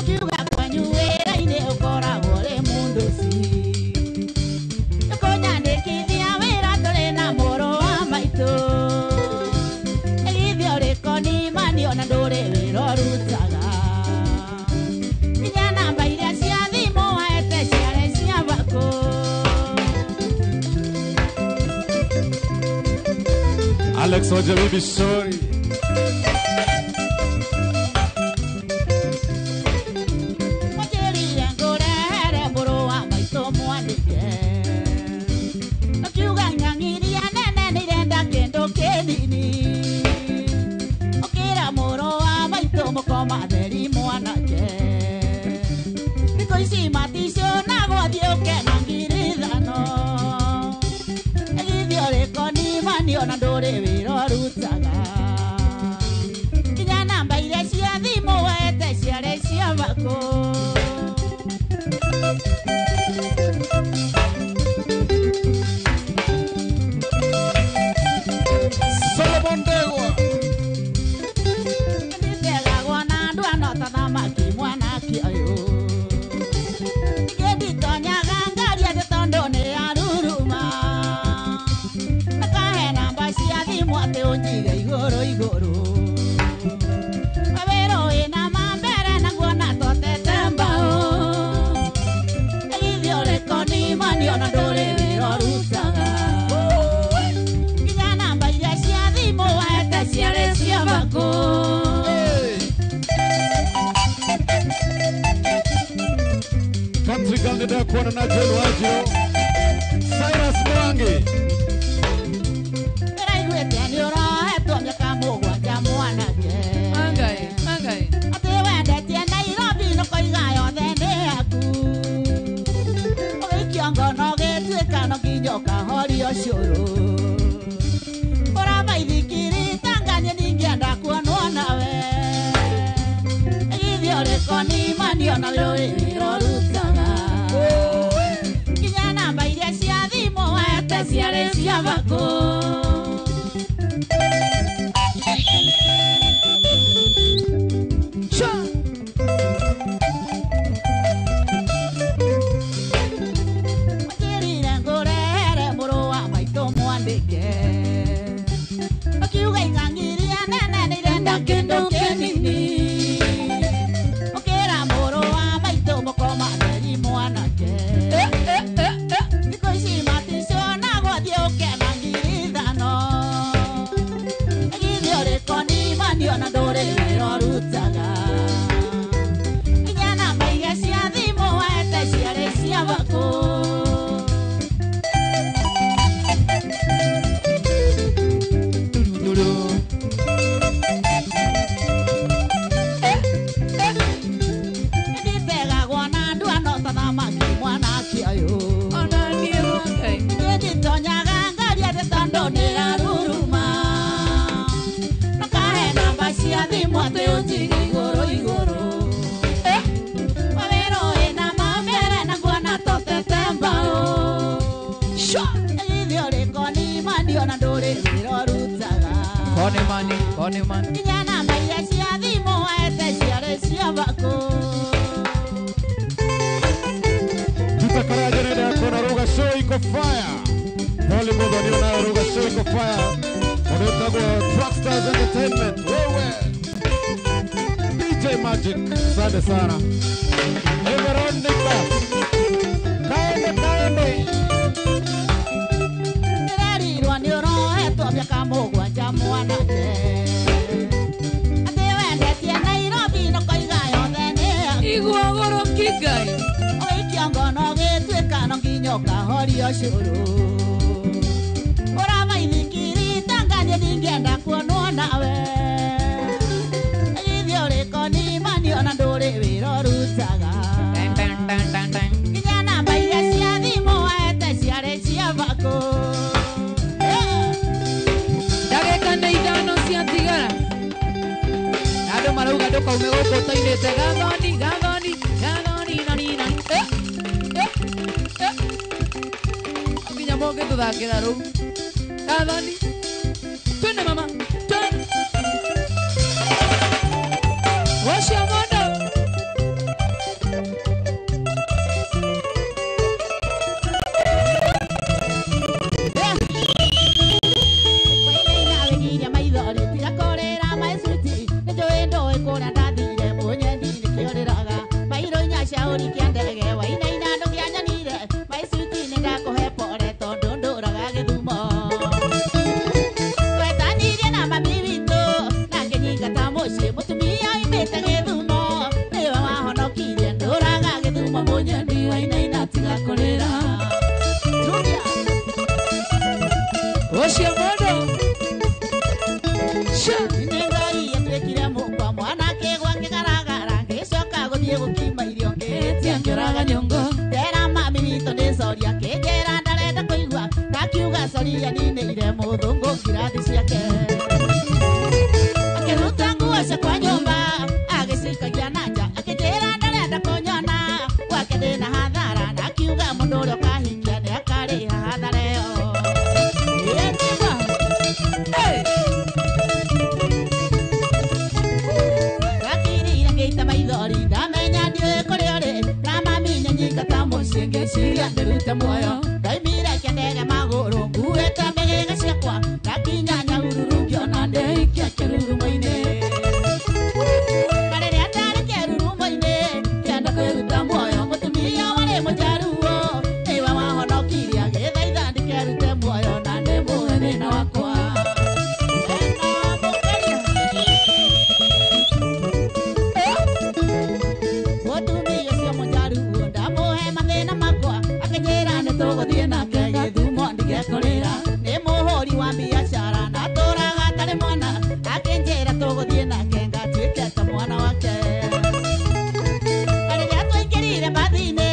[SPEAKER 12] Ukiuga kwanyu wĩra-inĩ ũkoragwo ũrĩ mũndũ ci na ndore wĩra rutaga Nginya namba iria cia thimũ waete ciarĩ cia bako
[SPEAKER 6] Alex Ojabibi sorry
[SPEAKER 12] Mũnjĩrire ngũrehere mũrũ wa maitũ mwandĩke Ũkiuga ng'ang'iria nene nĩirenda kĩndũ kĩnini Mukoma theri mwanake Thikũ ici maticio na gũthiĩ ũkena ngiri ithano Githĩ ũrĩko nĩmanio na ndũrĩ wĩra ũrutaga Nginya namba iria cia thimũ wete ciarĩ cia bako
[SPEAKER 6] Solomon Degwa
[SPEAKER 12] Thamaki mwanake ũyũ Ngĩnditonyaga ngaria atĩ tondũ nĩ aruruma Nakahe namba cia thimũ atĩ ũnjige igũrũ igũrũ Wawĩra wĩna mambere naguo na totete mbaũ Githĩ ũrĩko nĩmanio na ndũrĩ wĩra ũrutaga Nginya namba iria cia thimũ wete ciarĩ cia bako
[SPEAKER 6] Country Gang ndio kuona na Joel Wajiro Cyrus Mwangi
[SPEAKER 12] Raigwete nĩ ũrohetwo mĩaka mũgwanja mwanake
[SPEAKER 7] Angai
[SPEAKER 12] Atĩ wendetie Nairobi nũkoiga yothe nĩ yaku Ũgĩikio ngono gĩtuĩka no nginya ũkahorio cũrũ Ũramaithikiri Tanganyika ningĩenda kuonwo nawe Githĩ ũrĩko nĩmanio na ndũrĩ wĩra ũrutaga Nginya namba iria cia thimũ wete ciarĩ cia bako Mũnjĩrire ngũrehere mũrũ wa maitũ mwandĩke Ũkiuga ing'ang'iria nene nĩirenda kĩndũ kĩnini Ũkĩra mũrũ wa maitũ mũkoma theri mwanake Thikũ ici maticio na gũthiĩ ũkena ngiri Ithio riko ni mani ona nduri wiro rutaga.
[SPEAKER 13] Kone mani.
[SPEAKER 12] Nginya namba iria cia thimu ete ciarĩ cia bako.
[SPEAKER 6] Tutakaraja nenda kona Ruga Show iko fire. Poli Mudhoni unayo Ruga Show iko fire. Unaitagwa Trackstars Entertainment. Wewe DJ Magic, asante sana. Veronica Kaende
[SPEAKER 12] Ndĩrerirwo nĩ ũrohetwo mĩaka mũgwanja mwanake. Atĩ wendetie Nairobi no koiga yothe nĩ yaku.
[SPEAKER 7] Igua goro kigai.
[SPEAKER 12] Ũikia ngono gĩtuĩka no nginya ũkahorio cũrũ. Ũramaithikiri tanganie ndingĩenda kuonwo nawe. Ithio rĩko ni mani ona ndũrĩ wĩra ũrutaga. Nginya namba iria cia thimũ wahete ciarĩ cia bako.
[SPEAKER 7] Ndagĩka nĩ ithano ciatigara. Na andũ marauga ndũkaume gũkũ ũtoinĩte gathoni nani. Nginya mũngĩtũthakĩra rũu. Gathoni. Twende mama. Twende. Wocia mondo. Wocia mondo.
[SPEAKER 12] Nĩngai atuĩkire mũkwa mwanake gwake garagara ngĩcoka gũthiĩ gũkima irio ngĩtia ngĩũraga nyongo. Ndera mami witũ nĩ cori akĩnjĩra ndarenda kũigua ndakiuga cori aninĩire mũthũngũ ngirathi ciake. Akĩruta nguo ciakwa nyũmba agĩcikagia na nja akĩnjĩra ndarenda kũnyona gwake ndĩna hathara na akiuga mũndũ ũrĩa ũkahikia nĩ akarĩha hathara ĩyo. Gakirire ngĩita maithori ndamenya ndiũĩ kũrĩa ũrĩ na mami nyenyingata mũciĩ ngĩciria ndĩrute muoyo. Ndaimire kĩndege magũrũ nguĩte mbĩgĩga ciakwa ndakinya Nyahururu ngĩona ndĩikia kĩrurumo-inĩ. Na rĩrĩa ndarĩ kĩrurumo-inĩ kĩenda kwĩruta muoyo mũtumia warĩ mũjaruo nĩwe wahonokirie agĩthaitha ndĩkerute muoyo na ndĩmũhe thĩna wakwa. Mũtumia ũcio mũjaruo ndamũhe mathĩna makwa akĩnjĩra nĩtũgũthiĩ nake Gĩthumo ndigekũrĩra. Nĩ mũhũri wa biacara na tũraga atarĩ mwana akĩnjĩra tũgũthiĩ nake ngatuĩke ta mwana wake. Na rĩrĩa twaingĩrire mbathi-inĩ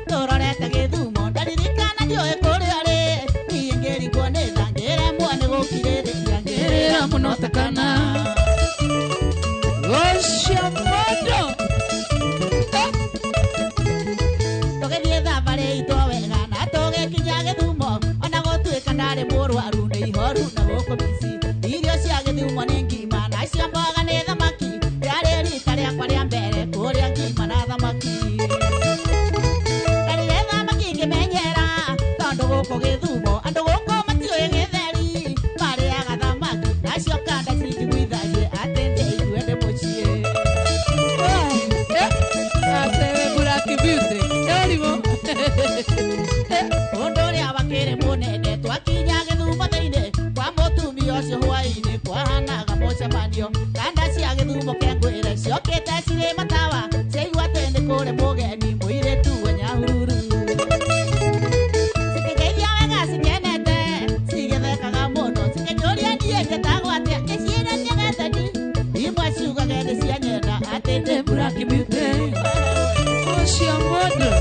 [SPEAKER 12] tũrorete Gĩthumo ndaririkana ndiũĩ kũrĩa ũrĩ. Niĩ ngĩringwo nĩ tha ngĩremwo nĩ gũkirĩrĩria ngĩrĩra mũno ta kana.
[SPEAKER 7] Wocia mondo.
[SPEAKER 12] Tũgĩthiĩ thabarĩ itũ wega na tũgĩkinya Gĩthumo ona gũtuĩka ndarĩ mũrwaru nĩ ihoru na gũkũ bici. Irio cia Gĩthumo nĩ ngima nacio mboga nĩ thamaki. Rĩarĩ rita rĩakwa rĩa mbere kũrĩa ngima na thamaki. Ndarire thamaki ngĩmenyera tondũ gũkũ Gĩthumo andũ gũkũ matiũĩ gĩtheri marĩaga thamaki nacio kanda cinjiguithagie atĩ ndĩigue ndĩ mũciĩ. Ũndũ ũrĩa wakĩrĩ mũnene twakinya Gĩthumo thĩinĩ kwa mũtumia ũcio hwaĩ-inĩ kwahanaga mũcemanio. Kanda cia Gĩthumo kĩangwĩre ciokĩte cirĩ matawa ciaigua atĩ nĩ kũrĩ mũgeni mũirĩtu wa Nyahururu. Cikĩgeithia wega cikenete cigĩthekaga mũno cikĩnjũria niĩ njĩtagwo atĩa ĩciĩrania getheni. Imwe ciugaga nĩ cia nyenda atĩ nĩ Black Beauty.
[SPEAKER 7] Wocia mondo.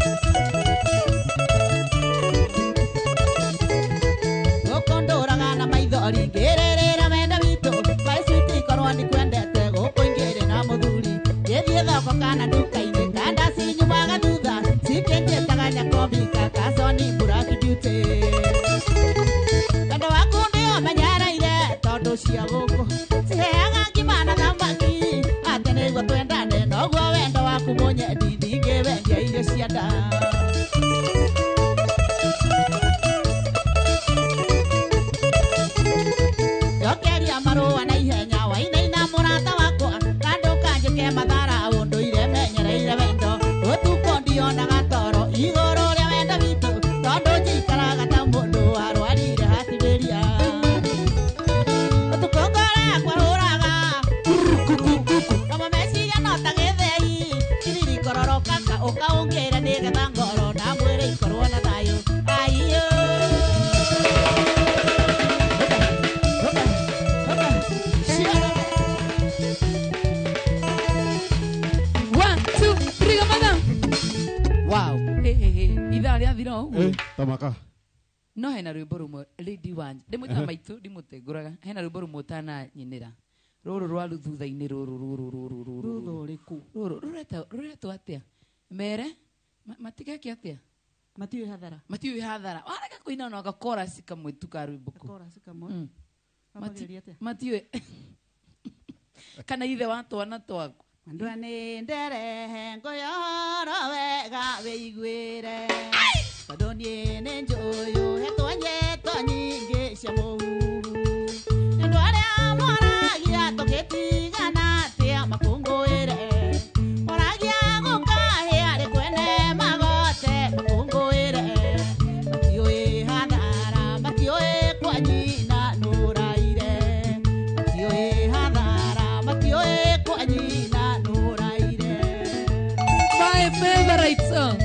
[SPEAKER 12] Gũkũ ndũraga na maithori ngĩrĩrĩra wenda witũ. Maiciti korwo nĩ kwendete gũkũ ingĩrĩ na mũthuri. Ngĩthiĩ thoko kana nduka-inĩ kanda cinyumaga thutha cikĩnjĩtaga Nyakombi kaka Soni Black Beauty. ndå cia gå kå ciheaga ngima na thamaki atä nä guo twendane noguo wendo waku må nyendi ndingä wendia irio cia nda njokeria marũa na ihenya wainaina mũrata wakwa na ndũkanjĩke mathara ũndũire menyereire wendo ũtukũ ndionaga toro igũrũ rĩa wendo witũ tondũ njikaraga ta mũndũ arwarire hatibĩria ũtukũ ngoro yakwa hũraga kama meciria no ta gĩthei kiriri kororokaka ũkaũngĩre nĩgetha ngoro na mwĩrĩ ikorwo na thayũ aiyo
[SPEAKER 7] Wow. Ithaa rĩa thira ũguo.
[SPEAKER 6] Tamaka.
[SPEAKER 7] No hena rwĩmbo rũmwe Lady Wanja. Ndĩmwĩta maitũ ndĩmũtengũraga. Hena rwĩmbo rũmwe ũtananyinĩra. Rũrũ rwa thutha-inĩ rũrũ.
[SPEAKER 11] Rũrũ rĩkũ?
[SPEAKER 7] Rũretwo atĩa? Mere? Matigeke atĩa?
[SPEAKER 11] Matiũĩ hathara.
[SPEAKER 7] Matiũĩ hathara. Wareka kũina no gakorasi kamwe tu ka rwĩmbo kũ.
[SPEAKER 11] Gakorasi kamwe.
[SPEAKER 7] Matiũĩ. Kana ithe wa twana twaku.
[SPEAKER 12] Andũ nĩ nderehe ngũyoro wega wĩiguĩre tondũ niĩ nĩ njũĩ hetonyetwo nyingĩ cia mũhuhu andũ arĩa moragia tũgĩtigana atĩa makũngũĩre moragia gũkahĩa rĩ kwene magote makũngũĩre matiũĩ hathara matiũĩ kwa nyina nũraire matiũĩ hathara matiũĩ kwa nyina
[SPEAKER 7] my favorite song.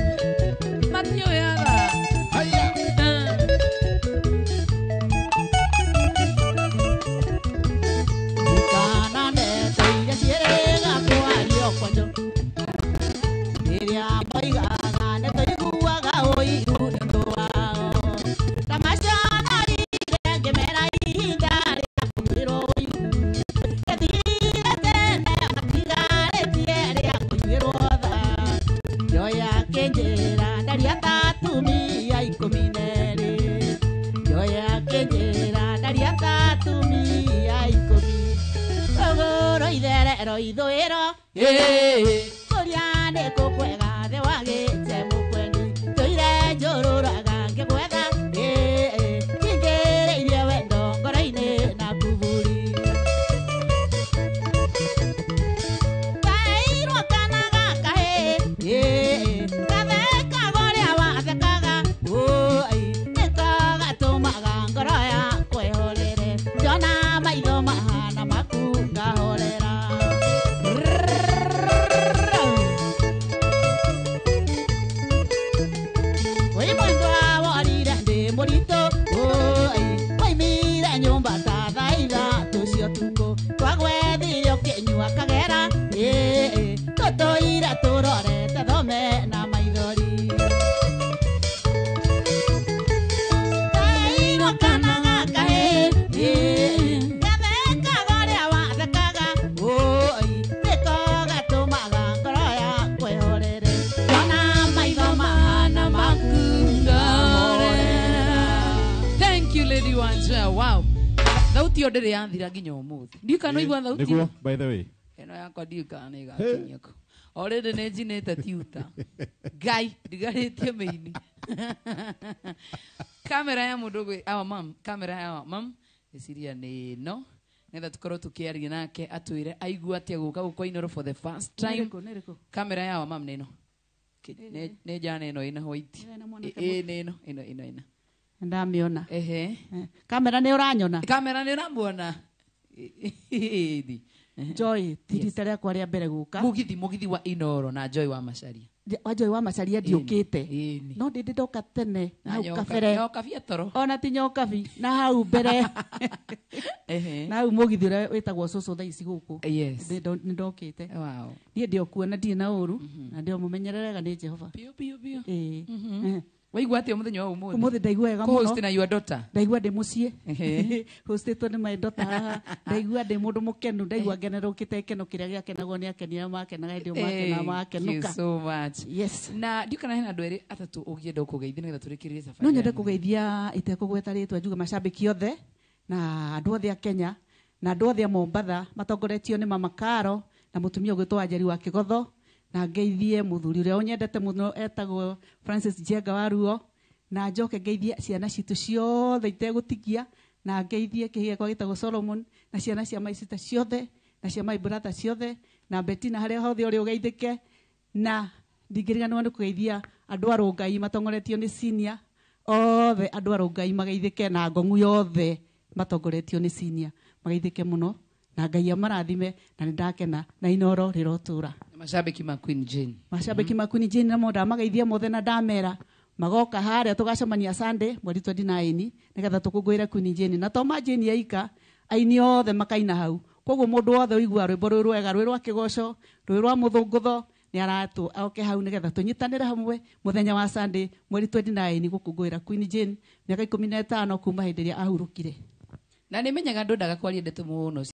[SPEAKER 7] Matthew Yara.
[SPEAKER 6] Hiya.
[SPEAKER 12] Kana ndeto iria ciĩrĩga kwario kwanjũ rĩrĩa moigaga ndeto iguaga ũiru nĩ ũndũ wao na maconarire ngĩmera ihinda rĩa kũiguĩrwo ũiru rĩthire tene matigarĩtie rĩa kũiguĩrwo tha njoya kĩnjĩra ndaria ta atumia ikũmi na erĩ njoya kĩnjĩra ndaria ta atumia ikũmi ũgũrũ itherero ithũĩro kũria nĩ kũkwega thĩ wagĩte mũkwendi tũire njũrũraga ngĩgwetha kĩngĩrĩirie wendo ngoro-inĩ na kuburi kaĩirwo kana gakahĩ gathekaga ũrĩa wathekaga nĩko gatũmaga ngoro yakwa ĩhorere njona maitho mahana maku ngahorera wĩ mwendwa worire ndĩ mũritũ waimire nyũmba ta thaa ithatũ cia ũtukũ twagwethire ũkĩnyua kagera tũtũire tũrorete thome na maithori kaĩirwo kana gakahĩ gathekaga ũrĩa wathekaga nĩko gatũmaga ngoro yakwa ĩhorere njona maitho mahana maku ngahorera.
[SPEAKER 7] Thank you, Lady Wanja. Wow. Thauti yo ndĩrĩ yathira nginya ũmũthĩ. Ndiũ kana igua thauti.
[SPEAKER 6] Nĩguo, by the way.
[SPEAKER 7] Ĩno yakwa ndiũ kana nĩ ĩgakinyia kũ. Already nĩ njinĩte tiuta. Ngai, ndigarĩtie mĩini. Kamera ya mũndũ gwĩ, our mom, kamera ya our mom, ĩciria nĩ ĩno. Nĩgetha tũkorwo tũkĩaria nake atwĩre aigua atĩa gũka gũkũ Inooro for the first time. Kamera ya our mom nĩ ĩno. Nĩ njana ĩno ĩna white. Nĩ ĩno.
[SPEAKER 12] Ndamĩona.
[SPEAKER 7] Ehe.
[SPEAKER 12] Kamera nĩ ũranyona?
[SPEAKER 7] Kamera nĩ ũramuona?
[SPEAKER 12] Joy, ti rita rĩakwa rĩa mbere gũka.
[SPEAKER 7] Mũgithi wa Inooro na Joy wa Macharia.
[SPEAKER 12] Wa Joy wa Macharia ndiũkĩte. No ndĩ ndoka tene hau kabere.
[SPEAKER 7] Nyokabi toro.
[SPEAKER 12] Ona ti nyokabi na hau mbere. Na hau mũgithi ũrĩa wĩtagwo cũcũ thaa ici gũkũ. Nĩ ndokĩte. Niĩ ndĩokuona ndirĩ na ũru na ndĩmũmenyereraga nĩ Jehova.
[SPEAKER 7] Biũ. Waigua atĩa mũthenya wa ũmũthĩ?
[SPEAKER 12] Ũmũthĩ ndaigua wega mũno.
[SPEAKER 7] Host na your daughter.
[SPEAKER 12] Ndaigua ndĩ mũciĩ. Hostĩtwo nĩ my daughter haha. Ndaigua ndĩ mũndũ mũkenu, ndaigua ngenerũkĩte gĩkeno kĩrĩa gĩakenagwo nĩ akenia arĩa makenaga hĩndĩ ĩyo makena makenuka.
[SPEAKER 7] Thank you so much.
[SPEAKER 12] Yes.
[SPEAKER 7] Na ndiũ kana hena andũ erĩ atatũ ũngĩenda kũgeithia nĩgetha tũrĩkĩrĩrie safari.
[SPEAKER 12] No nyende kũgeithia itekũgweta rĩtwa njuge macambĩki othe na andũ othe a Kenya
[SPEAKER 11] na andũ othe a Mombatha matongoretio nĩ Mama Karo na mũtumia ũgwĩtwo Wanjari wa Kĩgotho, na ngeithie mũthuri ũrĩa ũnyendete mũno etagwo Francis Njenga wa Ruo, na njoke ngeithie ciana citũ ciothe itegũtigia, na ngeithie kĩhĩe kwa gĩtagwo Solomon na ciana cia my sister ciothe na cia my brother ciothe, na Betina harĩa hothe ũrĩ ũgeithĩke, na ndingĩriganĩrwo nĩ kũgeithia andũ a Rongai matongoretio nĩ senior othe, andũ a Rongai mageithĩke, na Ngong'u yothe matongoretio nĩ senior mageithĩke mũno, na Ngai amarathime, na nĩ ndakena na inoro rĩrotũra.
[SPEAKER 13] Mashabiki ma Queen Jane.
[SPEAKER 11] Mashabiki ma Queen Jane namo ndamageithia mothe na ndamera magoka harĩa tũgacemania Sunday mweri 29 nĩgetha tũkũngũĩre Queen Jane, na to ma Jane yaika, aini othe makaina hau. Koguo mũndũ wothe ũigua rwĩmbo rũrũ rwega, rwĩ rwa kĩgoco, rwĩ rwa mũthũngũtho, nĩ aratũ oke hau nĩgetha tũnyitanĩre hamwe mũthenya wa Sunday mweri 29 gũkũngũĩra Queen Jane mĩaka 15 kuma hĩndĩ ĩrĩa ahurũkire.
[SPEAKER 13] Na nĩ menyaga ndũ ndagakwaria ndeto mũno.